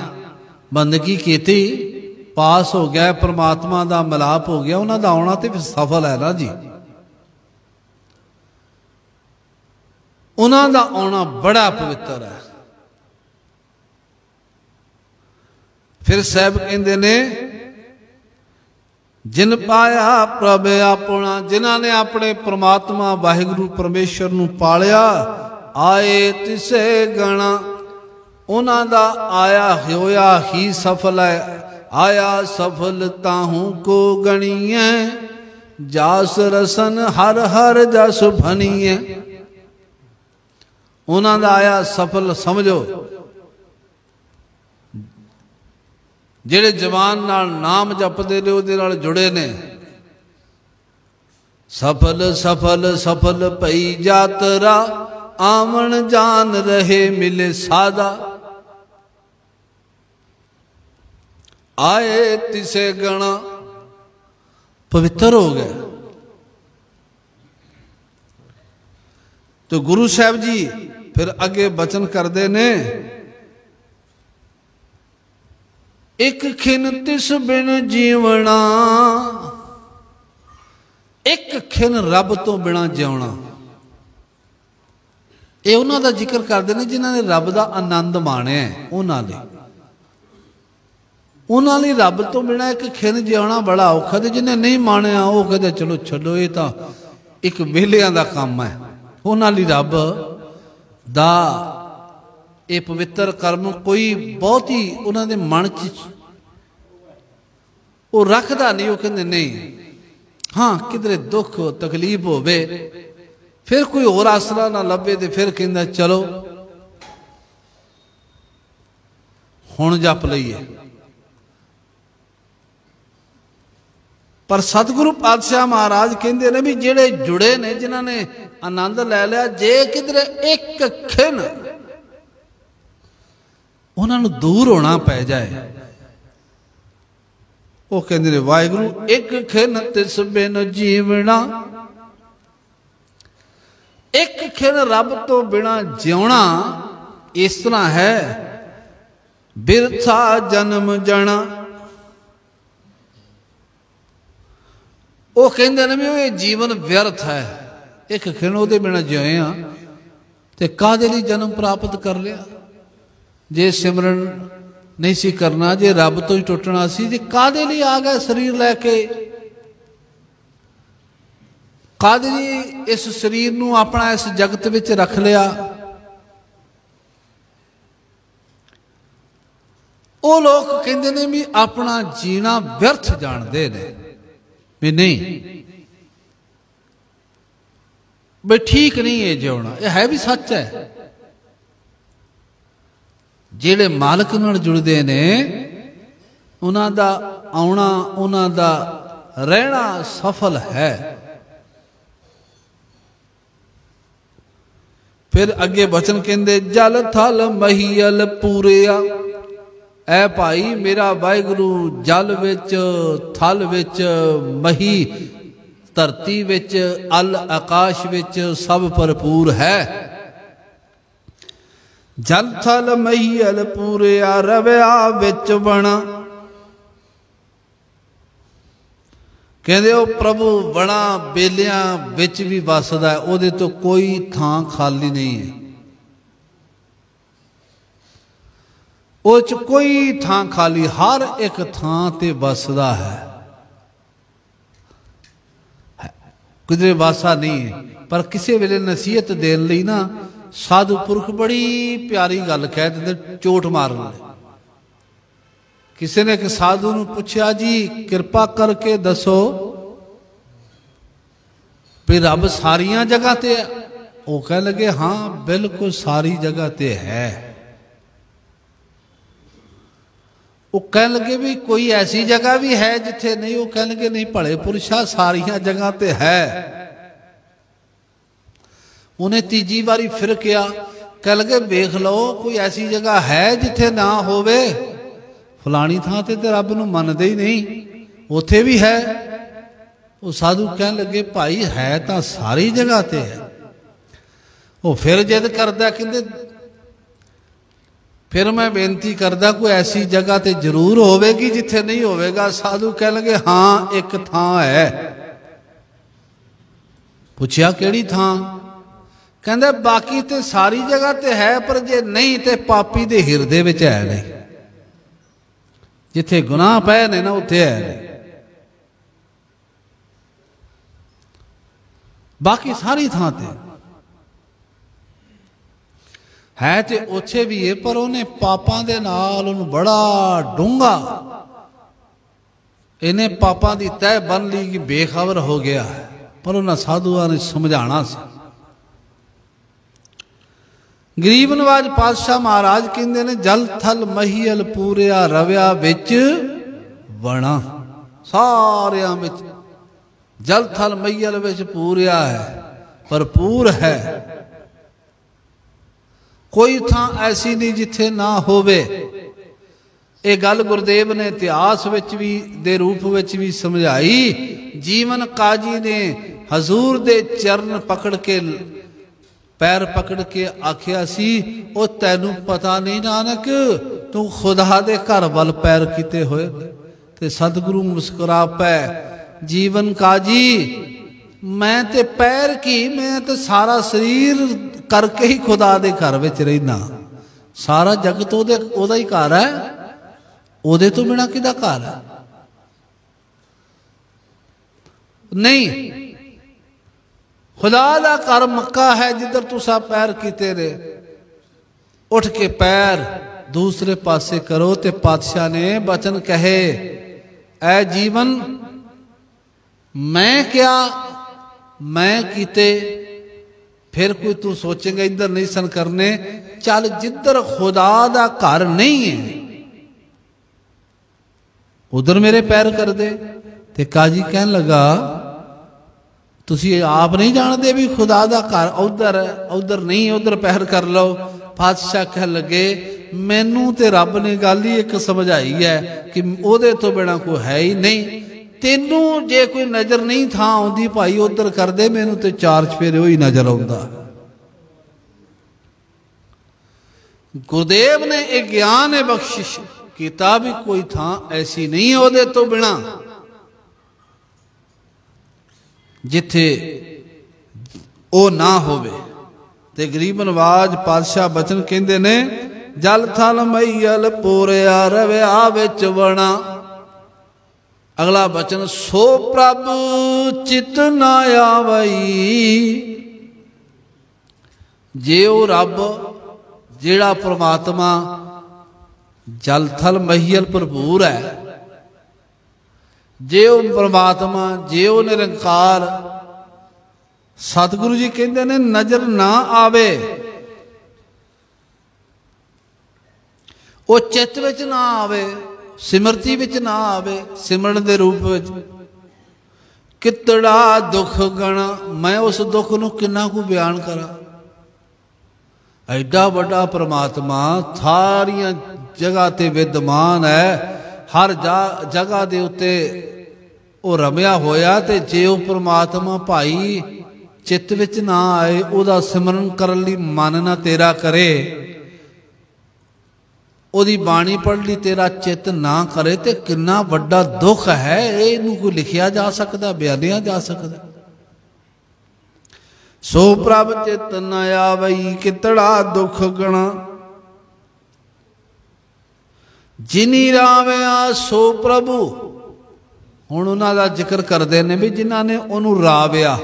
ਬੰਦਗੀ ਕੀਤੀ, ਪਾਸ ਹੋ ਗਿਆ, ਪ੍ਰਮਾਤਮਾ ਦਾ ਮਿਲਾਪ ਹੋ ਗਿਆ, ਉਹਨਾਂ ਦਾ ਆਉਣਾ ਤੇ ਸਫਲ ਹੈ ਨਾ ਜੀ। ਉਹਨਾਂ ਦਾ ਆਉਣਾ ਬੜਾ ਪਵਿੱਤਰ ਹੈ। ਫਿਰ ਸਾਹਿਬ ਕਹਿੰਦੇ ਨੇ ਜਿਨ ਪਾਇਆ ਪ੍ਰਭ ਆਪਣਾ, ਜਿਨ੍ਹਾਂ ਨੇ ਆਪਣੇ ਪ੍ਰਮਾਤਮਾ ਵਾਹਿਗੁਰੂ ਪਰਮੇਸ਼ਰ ਨੂੰ ਪਾਲਿਆ। ਆਏ ਤਿਸੇ ਗਣਾ, ਉਹਨਾਂ ਦਾ ਆਇਆ ਹੋਇਆ ਹੀ ਸਫਲ ਹੈ। ਆਇਆ ਸਫਲ ਤਾਹੂ ਕੋ ਗਣੀਐ, ਜਾਸ ਰਸਨ ਹਰ ਹਰ ਜਸ ਭਣੀਐ। ਉਹਨਾਂ ਦਾ ਆਇਆ ਸਫਲ ਸਮਝੋ, ਜਿਹੜੇ ਜ਼ਬਾਨ ਨਾਲ ਨਾਮ ਜਪਦੇ ਨੇ, ਉਹਦੇ ਨਾਲ ਜੁੜੇ ਨੇ। ਸਫਲ ਸਫਲ ਸਫਲ ਭਈ ਜਾਤਰਾ, ਆਵਣ ਜਾਨ ਰਹੇ ਮਿਲੇ ਸਾਦਾ। ਆਏ ਤਿਸੇ ਗਣਾ, ਪਵਿੱਤਰ ਹੋ ਗਏ। ਤੇ ਗੁਰੂ ਸਾਹਿਬ ਜੀ ਫਿਰ ਅੱਗੇ ਬਚਨ ਕਰਦੇ ਨੇ ਇੱਕ ਖਿਨ ਤਿਸ ਬਿਨ ਜੀਵਣਾ, ਇੱਕ ਖਿਨ ਰੱਬ ਤੋਂ ਬਿਨਾ ਜਿਉਣਾ। ਇਹ ਉਹਨਾਂ ਦਾ ਜ਼ਿਕਰ ਕਰਦੇ ਨੇ ਜਿਨ੍ਹਾਂ ਨੇ ਰੱਬ ਦਾ ਆਨੰਦ ਮਾਣਿਆ, ਉਹਨਾਂ ਲਈ। ਉਹਨਾਂ ਲਈ ਰੱਬ ਤੋਂ ਬਿਨਾਂ ਇੱਕ ਖਿਣ ਜਿਉਣਾ ਬੜਾ ਔਖਾ। ਤੇ ਜਿਹਨੇ ਨਹੀਂ ਮੰਨਿਆ ਉਹ ਕਹਿੰਦੇ ਚਲੋ ਛੱਡੋ, ਇਹ ਤਾਂ ਇੱਕ ਵਿਹਲਿਆਂ ਦਾ ਕੰਮ ਹੈ। ਉਹਨਾਂ ਲਈ ਰੱਬ ਦਾ ਇਹ ਪਵਿੱਤਰ ਕਰਮ ਕੋਈ ਬਹੁਤੀ ਉਹਨਾਂ ਦੇ ਮਨ 'ਚ ਉਹ ਰੱਖਦਾ ਨਹੀਂ। ਉਹ ਕਹਿੰਦੇ ਨਹੀਂ, ਹਾਂ ਕਿਧਰੇ ਦੁੱਖ ਤਕਲੀਫ ਹੋਵੇ, ਫਿਰ ਕੋਈ ਹੋਰ ਆਸਰਾ ਨਾ ਲੱਭੇ, ਤੇ ਫਿਰ ਕਹਿੰਦਾ ਚਲੋ ਹੁਣ ਜਪ ਲਈਏ। ਪਰ ਸਤਿਗੁਰੂ ਪਾਤਸ਼ਾਹ ਮਹਾਰਾਜ ਕਹਿੰਦੇ ਨੇ ਵੀ ਜਿਹੜੇ ਜੁੜੇ ਨੇ, ਜਿਨ੍ਹਾਂ ਨੇ ਆਨੰਦ ਲੈ ਲਿਆ, ਜੇ ਕਿਧਰੇ ਇੱਕ ਖਿਣ ਉਹਨਾਂ ਨੂੰ ਦੂਰ ਹੋਣਾ ਪੈ ਜਾਏ, ਉਹ ਕਹਿੰਦੇ ਨੇ ਵਾਹਿਗੁਰੂ ਇੱਕ ਖਿਣ ਤਿਸ ਬਿਨ ਜੀਵਣਾ, ਇੱਕ ਖਿਣ ਰੱਬ ਤੋਂ ਬਿਨਾ ਜਿਉਣਾ ਇਸ ਤਰ੍ਹਾਂ ਹੈ ਬਿਰਥਾ ਜਨਮ ਜਾਣਾ। ਉਹ ਕਹਿੰਦੇ ਨੇ ਵੀ ਇਹ ਜੀਵਨ ਵਿਅਰਥ ਹੈ, ਇੱਕ ਖਿਣ ਉਹਦੇ ਬਿਨਾ ਜਿਉਏ ਆ ਤੇ ਕਾਹਦੇ ਲਈ ਜਨਮ ਪ੍ਰਾਪਤ ਕਰ ਲਿਆ। ਜੇ ਸਿਮਰਨ ਨਹੀਂ ਸੀ ਕਰਨਾ, ਜੇ ਰੱਬ ਤੋਂ ਹੀ ਟੁੱਟਣਾ ਸੀ, ਜੇ ਕਾਹਦੇ ਲਈ ਆ ਗਏ ਸਰੀਰ ਲੈ ਕੇ, ਕਾਹਦੇ ਲਈ ਇਸ ਸਰੀਰ ਨੂੰ ਆਪਣਾ ਇਸ ਜਗਤ ਵਿੱਚ ਰੱਖ ਲਿਆ। ਉਹ ਲੋਕ ਕਹਿੰਦੇ ਨੇ ਵੀ ਆਪਣਾ ਜੀਣਾ ਵਿਅਰਥ ਜਾਣਦੇ ਨੇ, ਵੀ ਨਹੀਂ ਵੀ ਠੀਕ ਨਹੀਂ ਇਹ ਜਿਉਣਾ। ਇਹ ਹੈ ਵੀ ਸੱਚ ਹੈ। ਜਿਹੜੇ ਮਾਲਕ ਨਾਲ ਜੁੜਦੇ ਨੇ ਉਹਨਾਂ ਦਾ ਆਉਣਾ, ਉਹਨਾਂ ਦਾ ਰਹਿਣਾ ਸਫਲ ਹੈ। ਫਿਰ ਅੱਗੇ ਬਚਨ ਕਹਿੰਦੇ ਜਲ ਥਲ ਮਹੀਲ ਪੂਰਿਆ। ਐ ਭਾਈ ਮੇਰਾ ਵਾਹਿਗੁਰੂ ਜਲ ਵਿੱਚ, ਥਲ ਵਿੱਚ, ਮਹੀ ਧਰਤੀ ਵਿੱਚ, ਅਲ ਆਕਾਸ਼ ਵਿੱਚ ਸਭ ਭਰਪੂਰ ਹੈ। ਜਲ ਥਲ ਮਹੀਲ ਪੂਰਿਆ ਰਵਿਆ ਵਿੱਚ ਬਣਾ। ਕਹਿੰਦੇ ਉਹ ਪ੍ਰਭੂ ਬਣਾ ਬੇਲਿਆਂ ਵਿੱਚ ਵੀ ਵਸਦਾ, ਉਹਦੇ ਤੋਂ ਕੋਈ ਥਾਂ ਖਾਲੀ ਨਹੀਂ ਹੈ। ਉਹ ਚ ਕੋਈ ਥਾਂ ਖਾਲੀ, ਹਰ ਇੱਕ ਥਾਂ ਤੇ ਵਸਦਾ ਹੈ, ਕਿਧਰੇ ਵਾਸਾ ਨਹੀਂ ਹੈ। ਪਰ ਕਿਸੇ ਵੇਲੇ ਨਸੀਹਤ ਦੇਣ ਲਈ ਨਾ ਸਾਧੂ ਪੁਰਖ ਬੜੀ ਪਿਆਰੀ ਗੱਲ ਕਹਿ ਦਿੰਦੇ, ਚੋਟ ਮਾਰਨ ਲਈ। ਕਿਸੇ ਨੇ ਇੱਕ ਸਾਧੂ ਨੂੰ ਪੁੱਛਿਆ ਜੀ ਕਿਰਪਾ ਕਰਕੇ ਦੱਸੋ ਵੀ ਰੱਬ ਸਾਰੀਆਂ ਜਗ੍ਹਾ ਤੇ ਹੈ? ਉਹ ਕਹਿਣ ਲੱਗੇ ਹਾਂ ਬਿਲਕੁਲ ਸਾਰੀ ਜਗ੍ਹਾ ਤੇ ਹੈ। ਉਹ ਕਹਿਣ ਲੱਗੇ ਵੀ ਕੋਈ ਐਸੀ ਜਗ੍ਹਾ ਵੀ ਹੈ ਜਿੱਥੇ ਨਹੀਂ? ਉਹ ਕਹਿਣ ਲੱਗੇ ਨਹੀਂ ਭਲੇ ਪੁਰਸ਼ਾ ਸਾਰੀਆਂ ਜਗ੍ਹਾ ਤੇ ਹੈ। ਉਹਨੇ ਤੀਜੀ ਵਾਰੀ ਫਿਰ ਕਿਹਾ, ਕਹਿ ਲਗੇ ਵੇਖ ਲਓ ਕੋਈ ਐਸੀ ਜਗ੍ਹਾ ਹੈ ਜਿੱਥੇ ਨਾ ਹੋਵੇ? ਫਲਾਣੀ ਥਾਂ ਤੇ ਰੱਬ ਨੂੰ ਮੰਨਦੇ ਹੀ ਨਹੀਂ, ਉੱਥੇ ਵੀ ਹੈ। ਉਹ ਸਾਧੂ ਕਹਿਣ ਲੱਗੇ ਭਾਈ ਹੈ ਤਾਂ ਸਾਰੀ ਜਗ੍ਹਾ ਤੇ ਹੈ। ਉਹ ਫਿਰ ਜਿੱਦ ਕਰਦਾ, ਕਹਿੰਦੇ ਫਿਰ ਮੈਂ ਬੇਨਤੀ ਕਰਦਾ ਕੋਈ ਐਸੀ ਜਗ੍ਹਾ ਤੇ ਜ਼ਰੂਰ ਹੋਵੇਗੀ ਜਿੱਥੇ ਨਹੀਂ ਹੋਵੇਗਾ। ਸਾਧੂ ਕਹਿਣ ਲੱਗੇ ਹਾਂ ਇੱਕ ਥਾਂ ਹੈ। ਪੁੱਛਿਆ ਕਿਹੜੀ ਥਾਂ? ਕਹਿੰਦੇ ਬਾਕੀ ਤੇ ਸਾਰੀ ਜਗ੍ਹਾ ਤੇ ਹੈ, ਪਰ ਜੇ ਨਹੀਂ ਤੇ ਪਾਪੀ ਦੇ ਹਿਰਦੇ ਵਿੱਚ ਹੈ ਨਹੀਂ। ਜਿੱਥੇ ਗੁਨਾਹ ਪਏ ਨੇ ਨਾ ਉੱਥੇ ਹੈ ਨਹੀਂ, ਬਾਕੀ ਸਾਰੀ ਥਾਂ ਤੇ ਹੈ। ਤੇ ਉੱਥੇ ਵੀ ਹੈ, ਪਰ ਉਹਨੇ ਪਾਪਾਂ ਦੇ ਨਾਲ ਉਹਨੂੰ ਬੜਾ ਡੂੰਘਾ, ਇਹਨੇ ਪਾਪਾਂ ਦੀ ਤਹਿ ਬੰਨ ਲਈ ਕਿ ਬੇਖਬਰ ਹੋ ਗਿਆ। ਪਰ ਉਹਨਾਂ ਸਾਧੂਆਂ ਨੇ ਸਮਝਾਉਣਾ ਸੀ। ਗਰੀਬ ਨਵਾਜ ਪਾਤਸ਼ਾਹ ਮਹਾਰਾਜ ਕਹਿੰਦੇ ਨੇ ਜਲ ਥਲ ਮਹੀਲ ਪੂਰਿਆ ਰਵਿਆ ਵਿੱਚ ਵਣਾ। ਸਾਰਿਆਂ ਵਿੱਚ ਜਲ ਥਲ ਮਹੀਲ ਵਿੱਚ ਪੂਰਿਆ ਹੈ, ਭਰਪੂਰ ਹੈ। ਕੋਈ ਥਾਂ ਐਸੀ ਨਹੀਂ ਜਿੱਥੇ ਨਾ ਹੋਵੇ। ਇਹ ਗੱਲ ਗੁਰਦੇਵ ਨੇ ਇਤਿਹਾਸ ਵਿੱਚ ਵੀ ਦੇ ਰੂਪ ਵਿੱਚ ਵੀ ਸਮਝਾਈ। ਜੀਵਨ ਕਾਜੀ ਨੇ ਹਜ਼ੂਰ ਦੇ ਚਰਨ ਪਕੜ ਕੇ, ਪੈਰ ਪਕੜ ਕੇ ਆਖਿਆ ਸੀ, ਉਹ ਤੈਨੂੰ ਪਤਾ ਨਹੀਂ ਨਾਨਕ ਤੂੰ ਖੁਦਾ ਦੇ ਘਰ ਵੱਲ ਪੈਰ ਕੀਤੇ ਹੋਏ। ਤੇ ਸਤਿਗੁਰੂ ਮੁਸਕਰਾ ਪਏ, ਜੀਵਨ ਕਾਜੀ ਮੈਂ ਤੇ ਪੈਰ ਕੀ, ਮੈਂ ਤੇ ਸਾਰਾ ਸਰੀਰ ਕਰਕੇ ਹੀ ਖੁਦਾ ਦੇ ਘਰ ਵਿੱਚ ਰਹਿਣਾ। ਸਾਰਾ ਜਗਤ ਉਹਦਾ ਹੀ ਘਰ ਹੈ। ਉਹਦੇ ਤੋਂ ਬਿਨਾਂ ਕਿਹਦਾ ਘਰ ਹੈ? ਨਹੀਂ, ਖੁਦਾ ਦਾ ਘਰ ਮੱਕਾ ਹੈ ਜਿੱਧਰ ਤੁਸਾਂ ਪੈਰ ਕੀਤੇ ਨੇ। ਉੱਠ ਕੇ ਪੈਰ ਦੂਸਰੇ ਪਾਸੇ ਕਰੋ। ਤੇ ਪਾਤਸ਼ਾਹ ਨੇ ਬਚਨ ਕਹੇ, ਐ ਜੀਵਨ ਮੈਂ ਕਿਆ ਮੈਂ ਕੀਤੇ। ਫਿਰ ਕੋਈ ਤੂੰ ਸੋਚੇਂਗਾ ਇੱਧਰ ਨਹੀਂ ਸਨ ਕਰਨੇ, ਚੱਲ ਜਿੱਧਰ ਖੁਦਾ ਦਾ ਘਰ ਨਹੀਂ ਹੈ ਉਧਰ ਮੇਰੇ ਪੈਰ ਕਰ ਦੇ। ਤੇ ਕਾਜੀ ਕਹਿਣ ਲੱਗਾ, ਤੁਸੀਂ ਆਪ ਨਹੀਂ ਜਾਣਦੇ ਵੀ ਖੁਦਾ ਦਾ ਘਰ ਉਧਰ ਹੈ, ਉਧਰ ਨਹੀਂ, ਉਧਰ ਪੈਰ ਕਰ ਲਓ। ਪਾਤਸ਼ਾਹ ਕਹਿਣ ਲੱਗੇ, ਮੈਨੂੰ ਤੇ ਰੱਬ ਨੇ ਗੱਲ ਹੀ ਇੱਕ ਸਮਝਾਈ ਹੈ ਕਿ ਉਹਦੇ ਤੋਂ ਬਿਨਾਂ ਕੋਈ ਹੈ ਹੀ ਨਹੀਂ। ਤੈਨੂੰ ਜੇ ਕੋਈ ਨਜ਼ਰ ਨਹੀਂ ਥਾਂ ਆਉਂਦੀ ਭਾਈ ਉਧਰ ਕਰ ਦੇ, ਮੈਨੂੰ ਤੇ ਚਾਰ ਚਫੇਰੇ ਉਹੀ ਨਜ਼ਰ ਆਉਂਦਾ। ਗੁਰਦੇਵ ਨੇ ਇਹ ਗਿਆਨ ਹੈ ਬਖਸ਼ਿਸ਼ ਕੀਤਾ ਵੀ ਕੋਈ ਥਾਂ ਐਸੀ ਨਹੀਂ ਹੈ ਉਹਦੇ ਤੋਂ ਬਿਨਾਂ ਜਿੱਥੇ ਉਹ ਨਾ ਹੋਵੇ। ਤੇ ਗਰੀਬ ਨਵਾਜ ਪਾਤਸ਼ਾਹ ਬਚਨ ਕਹਿੰਦੇ ਨੇ, ਜਲ ਥਲ ਮਈਲ ਪੂਰਿਆ ਰਵਿਆ ਵਿੱਚ ਵਣਾ। ਅਗਲਾ ਬਚਨ, ਸੋ ਪ੍ਰਭ ਚਿਤ ਨਾ ਆਵਈ। ਜੇ ਉਹ ਰੱਬ ਜਿਹੜਾ ਪ੍ਰਮਾਤਮਾ ਜਲ ਥਲ ਮਹੀਲ ਭਰਪੂਰ ਹੈ, ਜੇ ਉਹ ਪ੍ਰਮਾਤਮਾ, ਜੇ ਉਹ ਨਿਰੰਕਾਰ, ਸਤਿਗੁਰੂ ਜੀ ਕਹਿੰਦੇ ਨੇ ਨਜ਼ਰ ਨਾ ਆਵੇ, ਉਹ ਚਿੱਤ ਵਿੱਚ ਨਾ ਆਵੇ, ਸਿਮਰਤੀ ਵਿੱਚ ਨਾ ਆਵੇ, ਸਿਮਰਨ ਦੇ ਰੂਪ ਵਿੱਚ, ਕਿਤੜਾ ਦੁੱਖ ਗਣ। ਮੈਂ ਉਸ ਦੁੱਖ ਨੂੰ ਕਿੰਨਾ ਕੁ ਬਿਆਨ ਕਰਾਂ। ਐਡਾ ਵੱਡਾ ਪ੍ਰਮਾਤਮਾ ਸਾਰੀਆਂ ਜਗ੍ਹਾ ਤੇ ਵਿਦਮਾਨ ਹੈ, ਹਰ ਜਗ੍ਹਾ ਦੇ ਉੱਤੇ ਉਹ ਰਮਿਆ ਹੋਇਆ। ਤੇ ਜੇ ਉਹ ਪ੍ਰਮਾਤਮਾ ਭਾਈ ਚਿੱਤ ਵਿੱਚ ਨਾ ਆਏ, ਉਹਦਾ ਸਿਮਰਨ ਕਰਨ ਲਈ ਮਨ ਨਾ ਤੇਰਾ ਕਰੇ, ਉਹਦੀ ਬਾਣੀ ਪੜ੍ਹਨ ਲਈ ਤੇਰਾ ਚਿੱਤ ਨਾ ਕਰੇ, ਤੇ ਕਿੰਨਾ ਵੱਡਾ ਦੁੱਖ ਹੈ। ਇਹਨੂੰ ਕੋਈ ਲਿਖਿਆ ਜਾ ਸਕਦਾ, ਬਿਆਨਿਆ ਜਾ ਸਕਦਾ। ਸੋ ਪ੍ਰਭ ਚਿਤ ਨ ਆਵਈ, ਕਿਤੜਾ ਦੁੱਖ ਗਣਾ। ਜਿਨੀ ਰਾਵਿਆ ਸੋ ਪ੍ਰਭੂ। ਹੁਣ ਉਹਨਾਂ ਦਾ ਜ਼ਿਕਰ ਕਰਦੇ ਨੇ ਵੀ ਜਿਨ੍ਹਾਂ ਨੇ ਉਹਨੂੰ ਰਾਵਿਆ,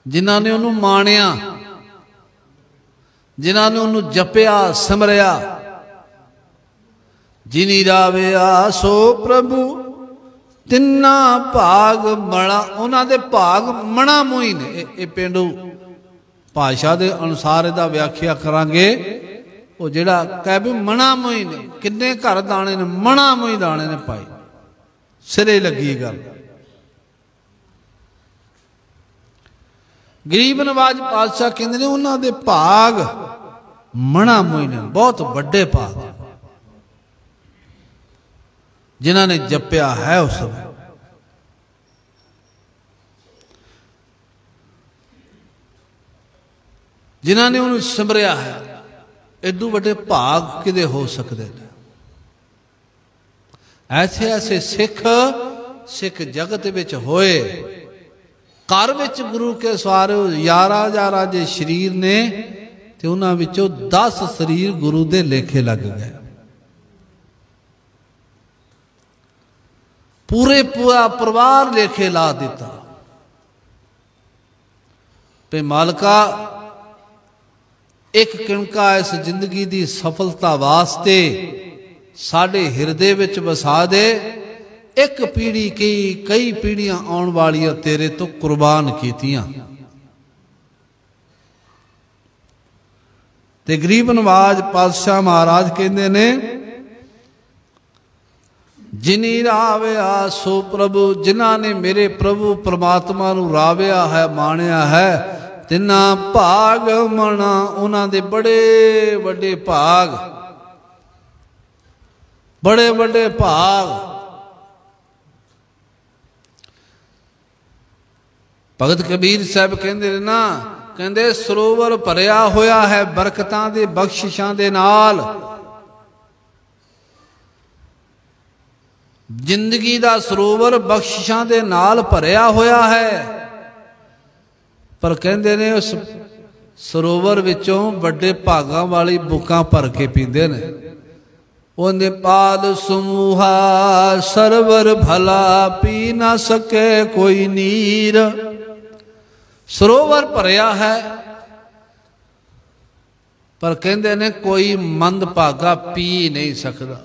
ਜਿਨ੍ਹਾਂ ਨੇ ਉਹਨੂੰ ਮਾਣਿਆ, ਜਿਨ੍ਹਾਂ ਨੇ ਉਹਨੂੰ ਜਪਿਆ ਸਿਮਰਿਆ। ਜਿਨੀ ਰਾਵਿਆ ਸੋ ਪ੍ਰਭੂ, ਤਿੰਨਾ ਭਾਗ ਮਣਾ। ਉਹਨਾਂ ਦੇ ਭਾਗ ਮਣਾ ਮੋਈ ਨੇ। ਇਹ ਪੇਂਡੂ ਭਾਸ਼ਾ ਦੇ ਅਨੁਸਾਰ ਇਹਦਾ ਵਿਆਖਿਆ ਕਰਾਂਗੇ। ਉਹ ਜਿਹੜਾ ਕਹਿ ਵੀ ਮਣਾ ਮੋਈ ਨੇ, ਕਿੰਨੇ ਘਰ ਦਾਣੇ ਨੇ, ਮਣਾ ਮੋਈ ਦਾਣੇ ਨੇ ਭਾਈ, ਸਿਰੇ ਲੱਗੀ ਗੱਲ। ਗਰੀਬ ਨਵਾਜ ਪਾਤਸ਼ਾਹ ਕਹਿੰਦੇ ਨੇ ਉਹਨਾਂ ਦੇ ਭਾਗ ਮਣਾ ਮੋਈ ਨੇ, ਬਹੁਤ ਵੱਡੇ ਭਾਗ, ਜਿਨ੍ਹਾਂ ਨੇ ਜਪਿਆ ਹੈ ਉਸ ਸਮੇਂ। ਜਿਨ੍ਹਾਂ ਨੇ ਉਹਨੂੰ ਸਿਮਰਿਆ ਹੈ। ਇਦੋਂ ਵੱਡੇ ਭਾਗ ਕਿਤੇ ਹੋ ਸਕਦੇ ਨੇ। ਐਸੇ ਐਸੇ ਸਿੱਖ ਜਗਤ ਵਿੱਚ ਹੋਏ। ਘਰ ਵਿੱਚ ਗੁਰੂ ਕੇ ਸਵਾਰ 11 ਜੇ ਸਰੀਰ ਨੇ, ਤੇ ਉਹਨਾਂ ਵਿੱਚੋਂ 10 ਸਰੀਰ ਗੁਰੂ ਦੇ ਲੇਖੇ ਲੱਗ ਗਏ। ਪੂਰਾ ਪਰਿਵਾਰ ਲੇਖੇ ਲਾ ਦਿੱਤਾ। ਤੇ ਮਾਲਕਾ ਇੱਕ ਕਿਣਕਾ ਇਸ ਜ਼ਿੰਦਗੀ ਦੀ ਸਫਲਤਾ ਵਾਸਤੇ ਸਾਡੇ ਹਿਰਦੇ ਵਿੱਚ ਵਸਾ ਦੇ। ਇੱਕ ਪੀੜ੍ਹੀ ਕਈ ਪੀੜ੍ਹੀਆਂ ਆਉਣ ਵਾਲੀਆਂ ਤੇਰੇ ਤੋਂ ਕੁਰਬਾਨ ਕੀਤੀਆਂ। ਤੇ ਗਰੀਬ ਨਵਾਜ ਪਾਤਸ਼ਾਹ ਮਹਾਰਾਜ ਕਹਿੰਦੇ ਨੇ, ਜਿਨੀ ਰਾਵਿਆ ਸੋ ਪ੍ਰਭੂ। ਜਿਨ੍ਹਾਂ ਨੇ ਮੇਰੇ ਪ੍ਰਭੂ ਪਰਮਾਤਮਾ ਨੂੰ ਰਾਵਿਆ ਹੈ, ਮਾਣਿਆ ਹੈ, ਤਿੰਨਾ ਭਾਗ ਮਣਾ। ਉਹਨਾਂ ਦੇ ਬੜੇ ਵੱਡੇ ਭਾਗ, ਬੜੇ ਵੱਡੇ ਭਾਗ। ਭਗਤ ਕਬੀਰ ਸਾਹਿਬ ਕਹਿੰਦੇ ਨੇ ਨਾ, ਕਹਿੰਦੇ ਸਰੋਵਰ ਭਰਿਆ ਹੋਇਆ ਹੈ ਬਰਕਤਾਂ ਦੇ ਬਖਸ਼ਿਸ਼ਾਂ ਦੇ ਨਾਲ। ਜ਼ਿੰਦਗੀ ਦਾ ਸਰੋਵਰ ਬਖਸ਼ਿਸ਼ਾਂ ਦੇ ਨਾਲ ਭਰਿਆ ਹੋਇਆ ਹੈ। ਪਰ ਕਹਿੰਦੇ ਨੇ ਉਸ ਸਰੋਵਰ ਵਿੱਚੋਂ ਵੱਡੇ ਭਾਗਾਂ ਵਾਲੀ ਬੁੱਕਾਂ ਭਰ ਕੇ ਪੀਂਦੇ ਨੇ। ਉਹ ਨਿਪਾਲ ਸਮੂਹਾ ਸਰਵਰ ਭਲਾ ਪੀ ਨਾ ਸਕੇ ਕੋਈ ਨੀਰ। ਸਰੋਵਰ ਭਰਿਆ ਹੈ ਪਰ ਕਹਿੰਦੇ ਨੇ ਕੋਈ ਮੰਦ ਭਾਗਾ ਪੀ ਨਹੀਂ ਸਕਦਾ।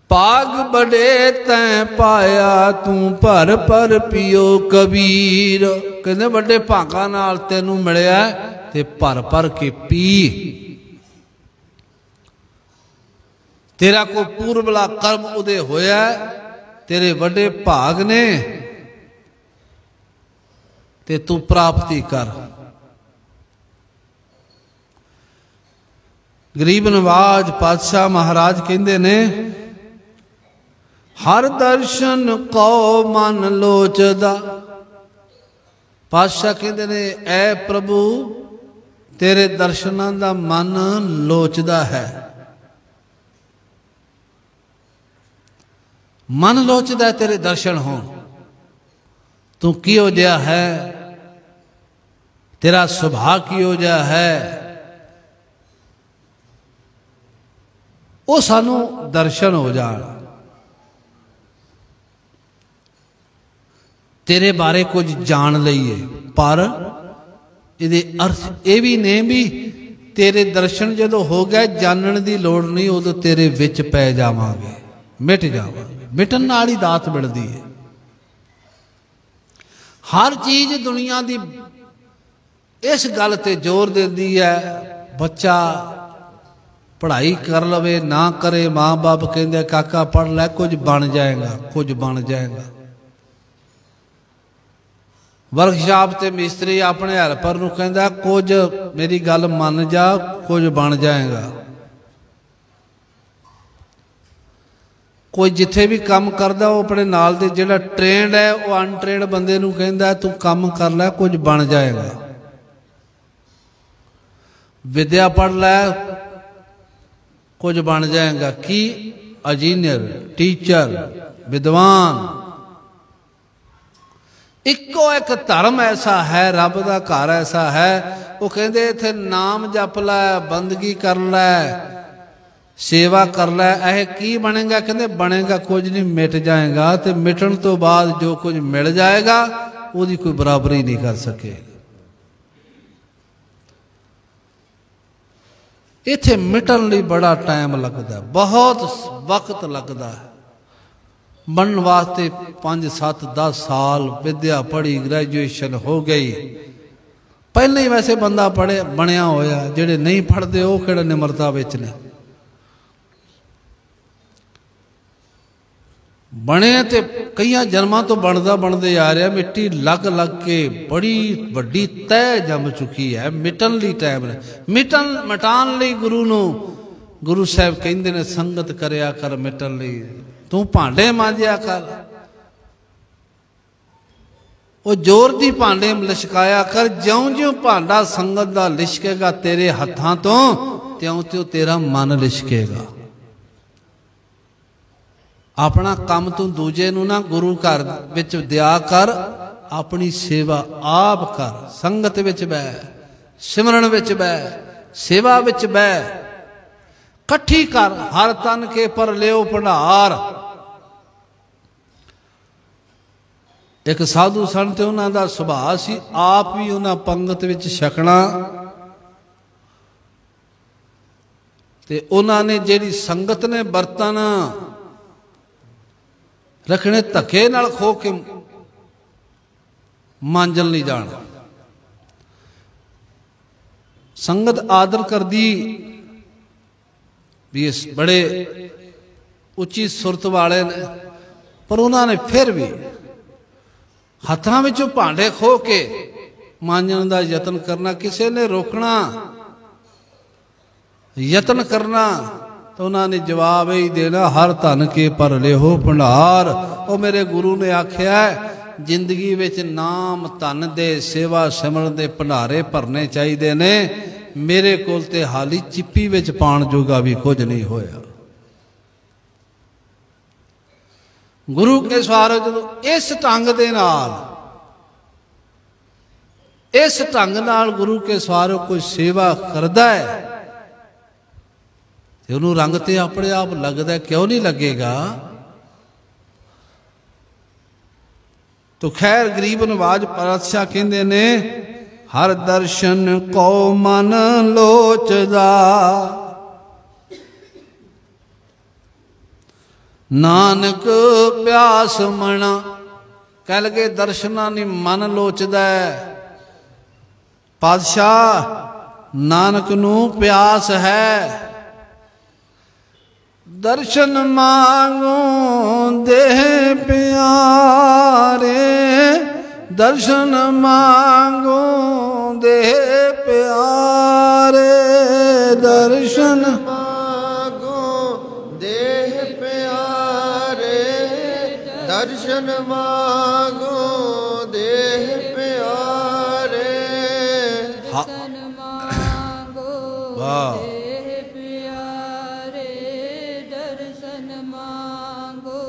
ਭਾਗ ਬੜੇ ਤੈਂ ਪਾਇਆ ਤੂੰ ਭਰ ਭਰ ਪੀਓ ਕਬੀਰ। ਕਹਿੰਦੇ ਵੱਡੇ ਭਾਗਾਂ ਨਾਲ ਤੈਨੂੰ ਮਿਲਿਆ ਤੇ ਭਰ ਭਰ ਕੇ ਪੀ। ਤੇਰਾ ਕੋ ਪੂਰਬਲਾ ਕਰਮ ਉਦੇ ਹੋਇਆ, ਤੇਰੇ ਵੱਡੇ ਭਾਗ ਨੇ ਤੇ ਤੂੰ ਪ੍ਰਾਪਤੀ ਕਰ। ਗਰੀਬ ਨਵਾਜ ਪਾਤਸ਼ਾਹ ਮਹਾਰਾਜ ਕਹਿੰਦੇ ਨੇ ਹਰ ਦਰਸ਼ਨ ਕਉ ਮਨ ਲੋਚਦਾ। ਪਾਤਸ਼ਾਹ ਕਹਿੰਦੇ ਨੇ ਐ ਪ੍ਰਭੂ ਤੇਰੇ ਦਰਸ਼ਨਾਂ ਦਾ ਮਨ ਲੋਚਦਾ ਹੈ। ਮਨ ਲੋਚਦਾ ਤੇਰੇ ਦਰਸ਼ਨ ਹੋਣ। ਤੂੰ ਕਿਹੋ ਜਿਹਾ ਹੈ, ਤੇਰਾ ਸੁਭਾਅ ਕਿਹੋ ਜਿਹਾ ਹੈ, ਉਹ ਸਾਨੂੰ ਦਰਸ਼ਨ ਹੋ ਜਾਣ। ਤੇਰੇ ਬਾਰੇ ਕੁਝ ਜਾਣ ਲਈਏ। ਪਰ ਇਹਦੇ ਅਰਥ ਇਹ ਵੀ ਨੇ ਵੀ ਤੇਰੇ ਦਰਸ਼ਨ ਜਦੋਂ ਹੋ ਗਏ ਜਾਣਨ ਦੀ ਲੋੜ ਨਹੀਂ, ਉਦੋਂ ਤੇਰੇ ਵਿੱਚ ਪੈ ਜਾਵਾਂਗੇ, ਮਿਟ ਜਾਵਾਂਗੇ। ਮਿਟਣ ਨਾਲ ਹੀ ਦਾਤ ਮਿਲਦੀ ਹੈ। ਹਰ ਚੀਜ਼ ਦੁਨੀਆ ਦੀ ਇਸ ਗੱਲ ਤੇ ਜ਼ੋਰ ਦਿੰਦੀ ਹੈ, ਬੱਚਾ ਪੜ੍ਹਾਈ ਕਰ ਲਵੇ ਨਾ ਕਰੇ, ਮਾਂ ਬਾਪ ਕਹਿੰਦੇ ਕਾਕਾ ਪੜ੍ਹ ਲੈ ਕੁਝ ਬਣ ਜਾਏਗਾ, ਕੁਝ ਬਣ ਜਾਏਗਾ। ਵਰਕਸ਼ਾਪ ਤੇ ਮਿਸਤਰੀ ਆਪਣੇ ਹੈਲਪਰ ਨੂੰ ਕਹਿੰਦਾ ਕੁਝ ਮੇਰੀ ਗੱਲ ਮੰਨ ਜਾ, ਕੁਝ ਬਣ ਜਾਏਗਾ। ਕੋਈ ਜਿੱਥੇ ਵੀ ਕੰਮ ਕਰਦਾ ਉਹ ਆਪਣੇ ਨਾਲ ਦੇ ਜਿਹੜਾ ਟ੍ਰੇਨਡ ਹੈ ਉਹ ਅਨਟ੍ਰੇਨਡ ਬੰਦੇ ਨੂੰ ਕਹਿੰਦਾ ਤੂੰ ਕੰਮ ਕਰ ਲੈ ਕੁਝ ਬਣ ਜਾਏਗਾ। ਵਿਦਿਆ ਪੜ੍ਹ ਲੈ ਕੁਝ ਬਣ ਜਾਏਗਾ। ਕੀ ਇੰਜੀਨੀਅਰ, ਟੀਚਰ, ਵਿਦਵਾਨ। ਇੱਕੋ ਇੱਕ ਧਰਮ ਐਸਾ ਹੈ, ਰੱਬ ਦਾ ਘਰ ਐਸਾ ਹੈ, ਉਹ ਕਹਿੰਦੇ ਇੱਥੇ ਨਾਮ ਜਪ ਲੈ, ਬੰਦਗੀ ਕਰ ਲੈ, ਸੇਵਾ ਕਰ ਲੈ। ਇਹ ਕੀ ਬਣੇਗਾ? ਕਹਿੰਦੇ ਬਣੇਗਾ ਕੁਝ ਨਹੀਂ, ਮਿਟ ਜਾਏਗਾ। ਤੇ ਮਿਟਣ ਤੋਂ ਬਾਅਦ ਜੋ ਕੁਝ ਮਿਲ ਜਾਏਗਾ ਉਹਦੀ ਕੋਈ ਬਰਾਬਰੀ ਨਹੀਂ ਕਰ ਸਕੇਗਾ। ਇੱਥੇ ਮਿਟਣ ਲਈ ਬੜਾ ਟਾਈਮ ਲੱਗਦਾ, ਬਹੁਤ ਵਕਤ ਲੱਗਦਾ ਹੈ। ਬਣਨ ਵਾਸਤੇ 5, 7, 10 ਸਾਲ ਵਿਦਿਆ ਪੜ੍ਹੀ, ਗ੍ਰੈਜੂਏਸ਼ਨ ਹੋ ਗਈ। ਪਹਿਲਾਂ ਹੀ ਵੈਸੇ ਬੰਦਾ ਬਣਿਆ ਹੋਇਆ। ਜਿਹੜੇ ਨਹੀਂ ਪੜ੍ਹਦੇ ਉਹ ਕਿਹੜਾ ਨਿਮਰਤਾ ਵਿੱਚ ਨੇ। ਬਣੇ ਤੇ ਕਈਆਂ ਜਨਮਾਂ ਤੋਂ ਬਣਦੇ ਆ ਰਿਹਾ। ਮਿੱਟੀ ਲੱਗ ਲੱਗ ਕੇ ਬੜੀ ਵੱਡੀ ਤਹਿ ਜੰਮ ਚੁੱਕੀ ਹੈ। ਮਿਟਣ ਲਈ ਟਾਈਮ ਨੇ। ਮਿਟਾਉਣ ਲਈ ਗੁਰੂ ਸਾਹਿਬ ਕਹਿੰਦੇ ਨੇ ਸੰਗਤ ਕਰਿਆ ਕਰ। ਮਿਟਣ ਲਈ ਤੂੰ ਭਾਂਡੇ ਮਾਂਜਿਆ ਕਰ। ਉਹ ਜ਼ੋਰ ਦੀ ਭਾਂਡੇ ਲਿਸ਼ਕਾਇਆ ਕਰ। ਜਿਉਂ-ਜਿਉਂ ਭਾਂਡਾ ਸੰਗਤ ਦਾ ਲਿਸ਼ਕੇਗਾ ਤੇਰੇ ਹੱਥਾਂ ਤੋਂ, ਤਿਉਂ-ਤਿਉਂ ਤੇਰਾ ਮਨ ਲਿਸ਼ਕੇਗਾ। ਆਪਣਾ ਕੰਮ ਤੂੰ ਦੂਜੇ ਨੂੰ ਨਾ ਗੁਰੂ ਘਰ ਵਿੱਚ ਦਿਆ ਕਰ, ਆਪਣੀ ਸੇਵਾ ਆਪ ਕਰ। ਸੰਗਤ ਵਿੱਚ ਬਹਿ, ਸਿਮਰਨ ਵਿੱਚ ਬਹਿ, ਸੇਵਾ ਵਿੱਚ ਬਹਿ, ਇਕੱਠੀ ਕਰ। ਹਰ ਤਨ ਕੇ ਪਰ ਲਿਓ ਭੰਡਾਰ। ਇੱਕ ਸਾਧੂ ਸਨ ਤੇ ਉਹਨਾਂ ਦਾ ਸੁਭਾਅ ਸੀ ਆਪ ਵੀ ਉਹਨਾਂ ਪੰਗਤ ਵਿੱਚ ਛਕਣਾ। ਤੇ ਉਹਨਾਂ ਨੇ ਜਿਹੜੀ ਸੰਗਤ ਨੇ ਬਰਤਨ ਰੱਖਣੇ ਧੱਕੇ ਨਾਲ ਖੋ ਕੇ ਮਾਂਜਣ ਨਹੀਂ ਜਾਣਾ। ਸੰਗਤ ਆਦਰ ਕਰਦੀ ਵੀ ਇਸ ਬੜੇ ਉੱਚੀ ਸੁਰਤ ਵਾਲੇ ਨੇ, ਪਰ ਉਹਨਾਂ ਨੇ ਫਿਰ ਵੀ ਹੱਥਾਂ ਵਿੱਚੋਂ ਭਾਂਡੇ ਖੋ ਕੇ ਮਾਂਜਣ ਦਾ ਯਤਨ ਕਰਨਾ। ਕਿਸੇ ਨੇ ਰੋਕਣਾ, ਯਤਨ ਕਰਨਾ ਤਾਂ ਉਹਨਾਂ ਨੇ ਜਵਾਬ ਹੀ ਦੇਣਾ, ਹਰ ਧਨ ਕੇ ਪਰ ਲਿਓ ਭੰਡਾਰ। ਉਹ ਮੇਰੇ ਗੁਰੂ ਨੇ ਆਖਿਆ ਜ਼ਿੰਦਗੀ ਵਿੱਚ ਨਾਮ ਧਨ ਦੇ, ਸੇਵਾ ਸਿਮਰਨ ਦੇ ਭੰਡਾਰੇ ਭਰਨੇ ਚਾਹੀਦੇ ਨੇ। ਮੇਰੇ ਕੋਲ ਤੇ ਹਾਲੀ ਚਿੱਪੀ ਵਿੱਚ ਪਾਣ ਜੋਗਾ ਵੀ ਕੁਝ ਨਹੀਂ ਹੋਇਆ। ਗੁਰੂ ਕੇ ਸਵਾਰ ਜਦੋਂ ਇਸ ਢੰਗ ਦੇ ਨਾਲ, ਇਸ ਢੰਗ ਨਾਲ ਗੁਰੂ ਕੇ ਸਵਾਰ ਕੋਈ ਸੇਵਾ ਕਰਦਾ ਹੈ ਤੇ ਉਹਨੂੰ ਰੰਗ ਤੇ ਆਪਣੇ ਆਪ ਲੱਗਦਾ, ਕਿਉਂ ਨਹੀਂ ਲੱਗੇਗਾ। ਤੋ ਖੈਰ ਗਰੀਬ ਨਵਾਜ ਪਾਤਸ਼ਾਹ ਕਹਿੰਦੇ ਨੇ ਹਰ ਦਰਸ਼ਨ ਕੋ ਮਨ ਲੋਚਦਾ, ਨਾਨਕ ਪਿਆਸ ਮਣਾ। ਕਹਿ ਲਗੇ ਦਰਸ਼ਨਾਂ ਨੀ ਮਨ ਲੋਚਦਾ। ਪਾਤਸ਼ਾਹ ਨਾਨਕ ਨੂੰ ਪਿਆਸ ਹੈ। ਦਰਸ਼ਨ ਮਾਂਗੂ ਦੇਹ ਪਿਆਰੇ, ਦਰਸ਼ਨ ਮਾਂਗੂ ਦੇਹ ਪਿਆਰੇ, ਦਰਸ਼ਨ ਮਾਂਗੂ ਦੇਹ ਪਿਆਰੇ, ਦਰਸ਼ਨ ਮਾਂਗੂ ਦੇਹ ਪਿਆਰੇ, ਦਰਸ਼ਨ ਮਾਂਗੂ ਵਾਹ ਦੇਹ ਪਿਆਰੇ, ਦਰਸ਼ਨ ਮਾਂਗੂ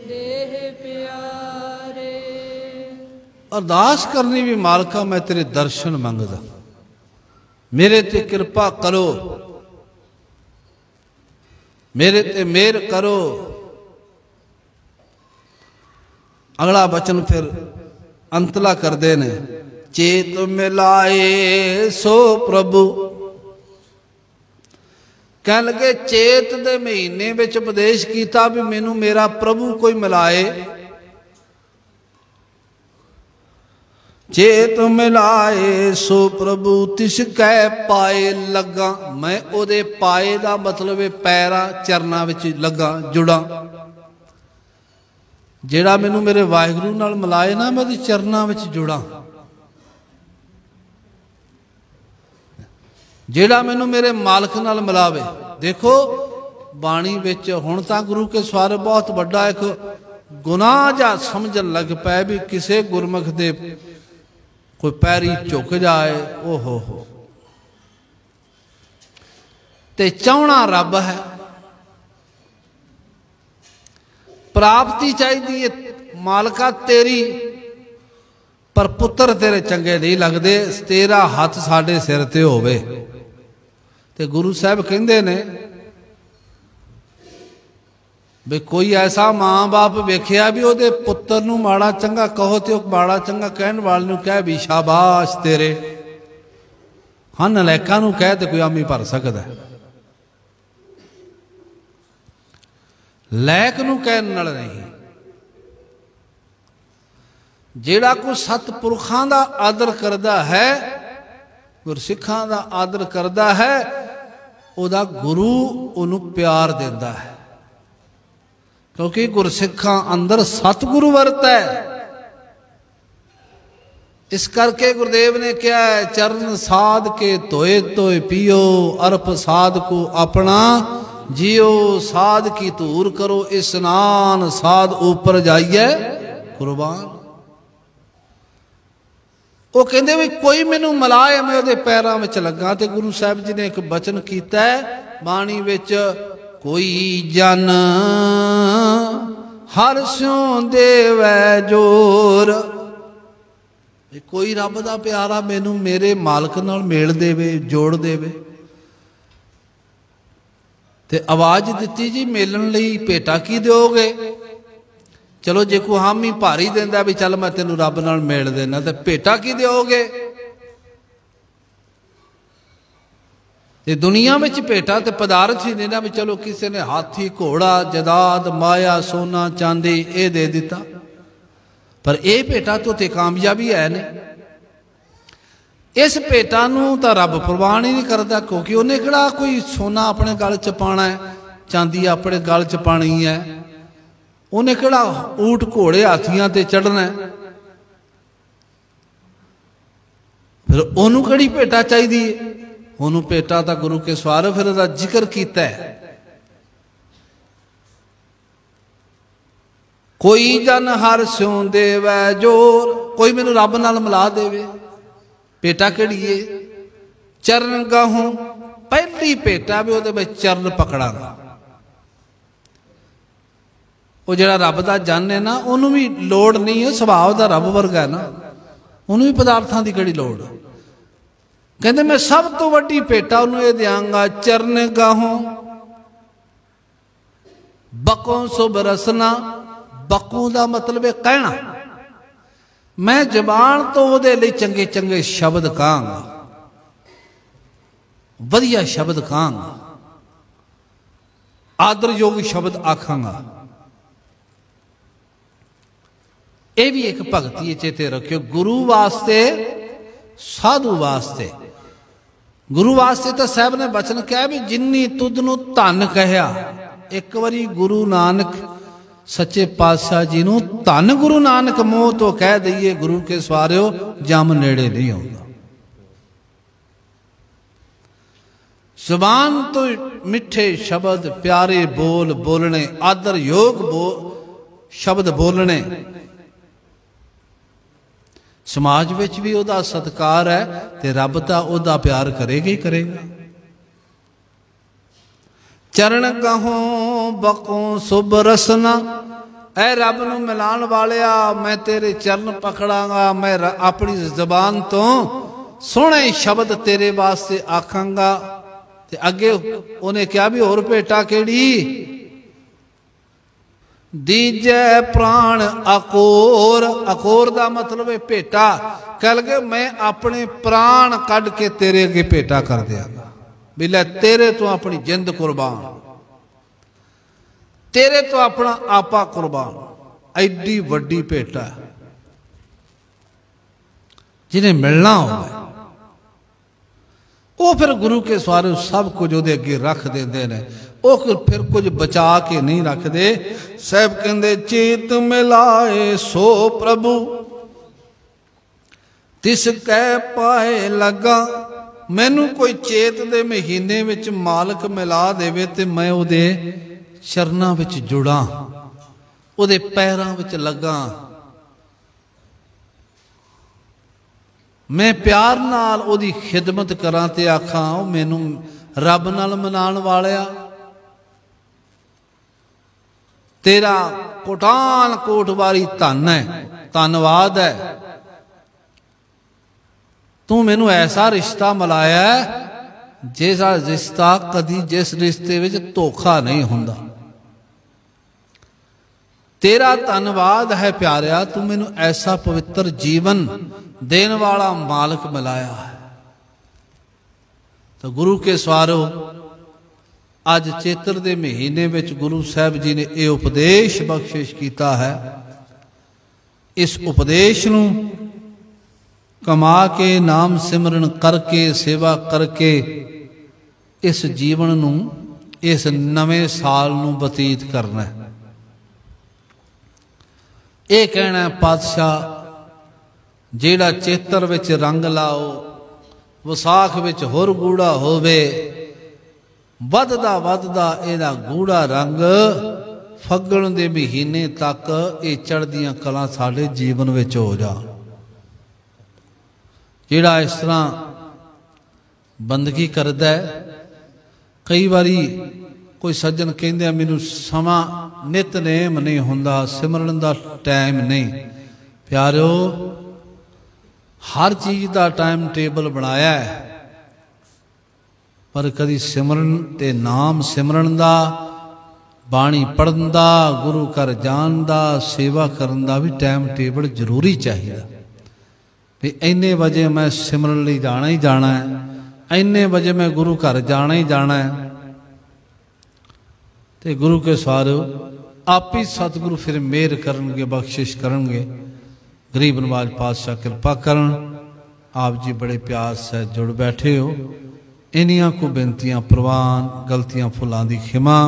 ਦੇਹ ਪਿਆਰੇ। ਅਰਦਾਸ ਕਰਨੀ ਵੀ ਮਾਲਕਾ ਮੈਂ ਤੇਰੇ ਦਰਸ਼ਨ ਮੰਗਦਾ, ਮੇਰੇ ਤੇ ਕਿਰਪਾ ਕਰੋ, ਮੇਰੇ ਤੇ ਮਿਹਰ ਕਰੋ। ਅਗਲਾ ਬਚਨ ਫਿਰ ਅੰਤਲਾ ਕਰਦੇ ਨੇ, ਚੇਤ ਮਿਲਾਏ ਸੋ ਪ੍ਰਭੂ। ਕਹਿਣ ਲੱਗੇ ਚੇਤ ਦੇ ਮਹੀਨੇ ਵਿੱਚ ਉਪਦੇਸ਼ ਕੀਤਾ ਵੀ ਮੈਨੂੰ ਮੇਰਾ ਪ੍ਰਭੂ ਕੋਈ ਮਿਲਾਏ। ਚੇਤ ਮਿਲਾਏ ਸੋ ਪ੍ਰਭੂ ਤਿਸ ਕੈ ਪਾਏ ਲੱਗਾ। ਮੈਂ ਉਹਦੇ ਪਾਏ ਦਾ ਮਤਲਬ ਹੈ ਪੈਰਾਂ ਚਰਨਾਂ ਵਿੱਚ ਲੱਗਾ, ਜੁੜਾਂ। ਜਿਹੜਾ ਮੈਨੂੰ ਮੇਰੇ ਵਾਹਿਗੁਰੂ ਨਾਲ ਮਿਲਾਏ ਨਾ, ਮੈਂ ਉਹਦੇ ਚਰਨਾਂ ਵਿੱਚ ਜੁੜਾਂ। ਜਿਹੜਾ ਮੈਨੂੰ ਮੇਰੇ ਮਾਲਕ ਨਾਲ ਮਿਲਾਵੇ। ਦੇਖੋ ਬਾਣੀ ਵਿੱਚ ਹੁਣ ਤਾਂ ਗੁਰੂ ਕੇ ਸਵਾਰੇ ਬਹੁਤ ਵੱਡਾ ਇੱਕ ਗੁਨਾਹ ਜਾਂ ਸਮਝਣ ਲੱਗ ਪਏ ਵੀ ਕਿਸੇ ਗੁਰਮੁਖ ਦੇ ਕੋਈ ਪੈਰੀ ਝੁਕ ਜਾਏ, ਓਹੋ ਹੋ, ਤੇ ਚਾਹਣਾ ਰੱਬ ਹੈ। ਪ੍ਰਾਪਤੀ ਚਾਹੀਦੀ ਹੈ ਮਾਲਕਾ ਤੇਰੀ, ਪਰ ਪੁੱਤਰ ਤੇਰੇ ਚੰਗੇ ਨਹੀਂ ਲੱਗਦੇ, ਤੇਰਾ ਹੱਥ ਸਾਡੇ ਸਿਰ ਤੇ ਹੋਵੇ। ਤੇ ਗੁਰੂ ਸਾਹਿਬ ਕਹਿੰਦੇ ਨੇ ਵੀ ਕੋਈ ਐਸਾ ਮਾਂ ਬਾਪ ਵੇਖਿਆ ਵੀ ਉਹਦੇ ਪੁੱਤਰ ਨੂੰ ਮਾੜਾ ਚੰਗਾ ਕਹੋ ਤੇ ਉਹ ਮਾੜਾ ਚੰਗਾ ਕਹਿਣ ਵਾਲੇ ਨੂੰ ਕਹਿ ਵੀ ਸ਼ਾਬਾਸ਼ ਤੇਰੇ। ਹਾਂ ਨਲਾਇਕਾਂ ਨੂੰ ਕਹਿ ਤੇ ਕੋਈ ਆਮੀ ਭਰ ਸਕਦਾ, ਲਾਇਕ ਨੂੰ ਕਹਿਣ ਨਾਲ ਨਹੀਂ। ਜਿਹੜਾ ਕੋਈ ਸਤਿਪੁਰਖਾਂ ਦਾ ਆਦਰ ਕਰਦਾ ਹੈ, ਗੁਰਸਿੱਖਾਂ ਦਾ ਆਦਰ ਕਰਦਾ ਹੈ, ਉਹਦਾ ਗੁਰੂ ਉਹਨੂੰ ਪਿਆਰ ਦਿੰਦਾ ਹੈ, ਕਿਉਂਕਿ ਗੁਰਸਿੱਖਾਂ ਅੰਦਰ ਸਤਿਗੁਰੂ ਵਰਤਦਾ ਹੈ। ਇਸ ਕਰਕੇ ਗੁਰਦੇਵ ਨੇ ਕਿਹਾ ਚਰਨ ਸਾਧ ਕੇ ਧੋਏ ਧੋਏ ਪੀਓ, ਅਰਪ ਸਾਧ ਕੋ ਆਪਣਾ ਜਿਉ। ਸਾਧ ਕੀ ਧੂਰ ਕਰੋ ਇਸਨਾਨ, ਸਾਧ ਉੱਪਰ ਜਾਈਏ ਕੁਰਬਾਨ। ਉਹ ਕਹਿੰਦੇ ਵੀ ਕੋਈ ਮੈਨੂੰ ਮਿਲਾਏ, ਮੈਂ ਉਹਦੇ ਪੈਰਾਂ ਵਿੱਚ ਲੱਗਾ। ਤੇ ਗੁਰੂ ਸਾਹਿਬ ਜੀ ਨੇ ਇੱਕ ਬਚਨ ਕੀਤਾ ਬਾਣੀ ਵਿੱਚ, ਕੋਈ ਜਨ ਹਰ ਸਿਉ ਦੇਵੈ ਜੋਰ। ਕੋਈ ਰੱਬ ਦਾ ਪਿਆਰਾ ਮੈਨੂੰ ਮੇਰੇ ਮਾਲਕ ਨਾਲ ਮੇਲ ਦੇਵੇ, ਜੋੜ ਦੇਵੇ। ਤੇ ਆਵਾਜ਼ ਦਿੱਤੀ ਜੀ ਮੇਲਣ ਲਈ ਭੇਟਾ ਕੀ ਦਿਓਗੇ। ਚਲੋ ਜੇ ਕੋਈ ਹਾਮੀ ਭਾਰੀ ਦਿੰਦਾ ਵੀ ਚੱਲ ਮੈਂ ਤੈਨੂੰ ਰੱਬ ਨਾਲ ਮੇਲ ਦੇਣਾ, ਤੇ ਭੇਟਾ ਕੀ ਦਿਓਗੇ। ਤੇ ਦੁਨੀਆ ਵਿੱਚ ਭੇਟਾ ਤੇ ਪਦਾਰਥ ਹੀ ਦੇਣਾ ਵੀ ਚਲੋ ਕਿਸੇ ਨੇ ਹਾਥੀ ਘੋੜਾ ਜਦਾਦ ਮਾਇਆ ਸੋਨਾ ਚਾਂਦੀ ਇਹ ਦੇ ਦਿੱਤਾ, ਪਰ ਇਹ ਭੇਟਾ ਤੋਂ ਤੇ ਕਾਮਯਾਬੀ ਹੈ ਨੇ। ਇਸ ਭੇਟਾ ਨੂੰ ਤਾਂ ਰੱਬ ਪ੍ਰਵਾਨ ਹੀ ਨਹੀਂ ਕਰਦਾ, ਕਿਉਂਕਿ ਉਹਨੇ ਕਿਹੜਾ ਕੋਈ ਸੋਨਾ ਆਪਣੇ ਗਲ ਚ ਪਾਣਾ ਹੈ, ਚਾਂਦੀ ਆਪਣੇ ਗਲ ਚ ਪਾਣੀ ਹੈ। ਉਹਨੇ ਕਿਹੜਾ ਊਠ ਘੋੜੇ ਹਾਥੀਆਂ ਤੇ ਚੜਨਾ ਹੈ, ਫਿਰ ਉਹਨੂੰ ਕਿਹੜੀ ਭੇਟਾ ਚਾਹੀਦੀ ਹੈ। ਉਹਨੂੰ ਭੇਟਾ ਤਾਂ ਗੁਰੂ ਕੇ ਸਵਾਰ ਫਿਰ ਉਹਦਾ ਜ਼ਿਕਰ ਕੀਤਾ ਹੈ। ਕੋਈ ਜਨ ਹਰ ਸਿਉ ਦੇਵੈ ਜੋਰ। ਕੋਈ ਮੈਨੂੰ ਰੱਬ ਨਾਲ ਮਿਲਾ ਦੇਵੇ। ਭੇਟਾ ਕਿਹੜੀ ਏ? ਚਰਨ ਗਾਹੂ। ਪਹਿਲੀ ਭੇਟਾ ਵੀ ਉਹਦੇ ਵਿੱਚ ਚਰਨ ਪਕੜਾਂਗਾ। ਉਹ ਜਿਹੜਾ ਰੱਬ ਦਾ ਜਨ ਹੈ ਨਾ, ਉਹਨੂੰ ਵੀ ਲੋੜ ਨਹੀਂ ਹੈ, ਸੁਭਾਅ ਦਾ ਰੱਬ ਵਰਗਾ ਹੈ ਨਾ, ਉਹਨੂੰ ਵੀ ਪਦਾਰਥਾਂ ਦੀ ਕਿਹੜੀ ਲੋੜ। ਕਹਿੰਦੇ ਮੈਂ ਸਭ ਤੋਂ ਵੱਡੀ ਭੇਟਾ ਉਹਨੂੰ ਇਹ ਦਿਆਂਗਾ, ਚਰਨ ਗਾਹੋਂ बकों सुब रसना, बकू का मतलब है कहना। मैं जबान तो उहदे लई चंगे चंगे शब्द कहांगा, वधिया शब्द कहांगा, आदरयोग शब्द आखांगा। यह भी एक भगती चेते रखियो। गुरु वास्ते, साधु वास्ते, गुरु वास्ते तो साहब ने बचन कहा भी जिन्नी तुद नूं धन कहया। एक बारी गुरु नानक सच्चे पातशाह जी नूं धन गुरु नानक मोह तो कह दईए, गुरु के सवारियो जम नेड़े नहीं आउंदा। जुबान तो मिठे शब्द, प्यारे बोल बोलने, आदर योग शब्द बोलने। समाज विच भी उहदा सत्कार है ते रब तां उहदा प्यार करेगा ही करेगा। चरण कहों बकों सुब रसना, ऐ रब नूं मिलाण वालिया मैं तेरे चरण पकड़ांगा। मैं अपनी जबान तो सोहणे शब्द तेरे वास्ते आखांगा। ते अगे उन्हें क्या भी होर भेटा केड़ी, दीजै प्राण अकोर। अकोर का मतलब है भेटा। कह लगे मैं अपने प्राण कढ़ के तेरे अगे भेटा कर दियागा। भी लै तेरे तो अपनी जिंद कुर्बान, तेरे तो अपना आपा कुर्बान। एडी वड्डी भेटा जिन्हें मिलना होगा वो फिर गुरु के सवारे सब कुछ उहदे अगे रख देंदे ने। वो फिर कुछ बचा के नहीं रखते। साहब कहते चेत मिलाए सो प्रभु, तिस कह पाए लगा। मैनू कोई चेत दे महीने विच मालक मिला देवे ते मैं उहदे चरनां विच जुड़ा, उहदे पैरां विच लगा। मैं प्यार नाल उहदी खिदमत करां ते आखां ओ मैनू रब नाल मनाण वालिया, तेरा कोटान कोट वारी धन है, धन्नवाद है। तू मैनू ऐसा रिश्ता मिलाया जिस रिश्ता कदी जिस रिश्ते विच धोखा नहीं हुंदा। तेरा धन्नवाद है प्यारिया, तू मैनू ऐसा पवित्र जीवन देने वाला मालिक मिलाया है। तो गुरु के सवारो अज चेत्र दे महीने विच गुरु साहब जी ने यह उपदेश बख्शिश किया है। इस उपदेश नूं कमा के नाम सिमरन करके सेवा करके इस जीवन नूं इस नवे साल नूं बतीत करना है। यह कहना पातशाह जेड़ा चेतर विच रंग लाओ, विसाख विच होर गूढ़ा होवे, वधदा वधदा इहदा गूढ़ा रंग फग्गण दे महीने तक ये चढ़दियां कलां साडे जीवन विच हो जा। जेड़ा इस तरह बंदगी करदा है, कई बारी कोई सज्जन कहंदे मैनू समा नितनेम नहीं हुंदा, सिमरन दा टाइम नहीं। प्यारिओ हर चीज़ का टाइम टेबल बनाया है, पर कभी सिमरन ते नाम सिमरन दा, बाणी पढ़न दा, गुरु घर जान दा, सेवा करन दा भी टाइम टेबल जरूरी चाहिए। भी इन्ने बजे मैं सिमरन लई जाना ही जाना है, इन्ने बजे मैं गुरु घर जाना ही जाना है। तो गुरु के सवारे आप ही सतगुरु फिर मेहर करनगे, बख्शिश करनगे। गरीब नवाज पातशाह कृपा करन। आप जी बड़े प्यार से जुड़ बैठे हो। इन्नियां को बेनतियां प्रवान, गलतियां फुलां दी खिमा।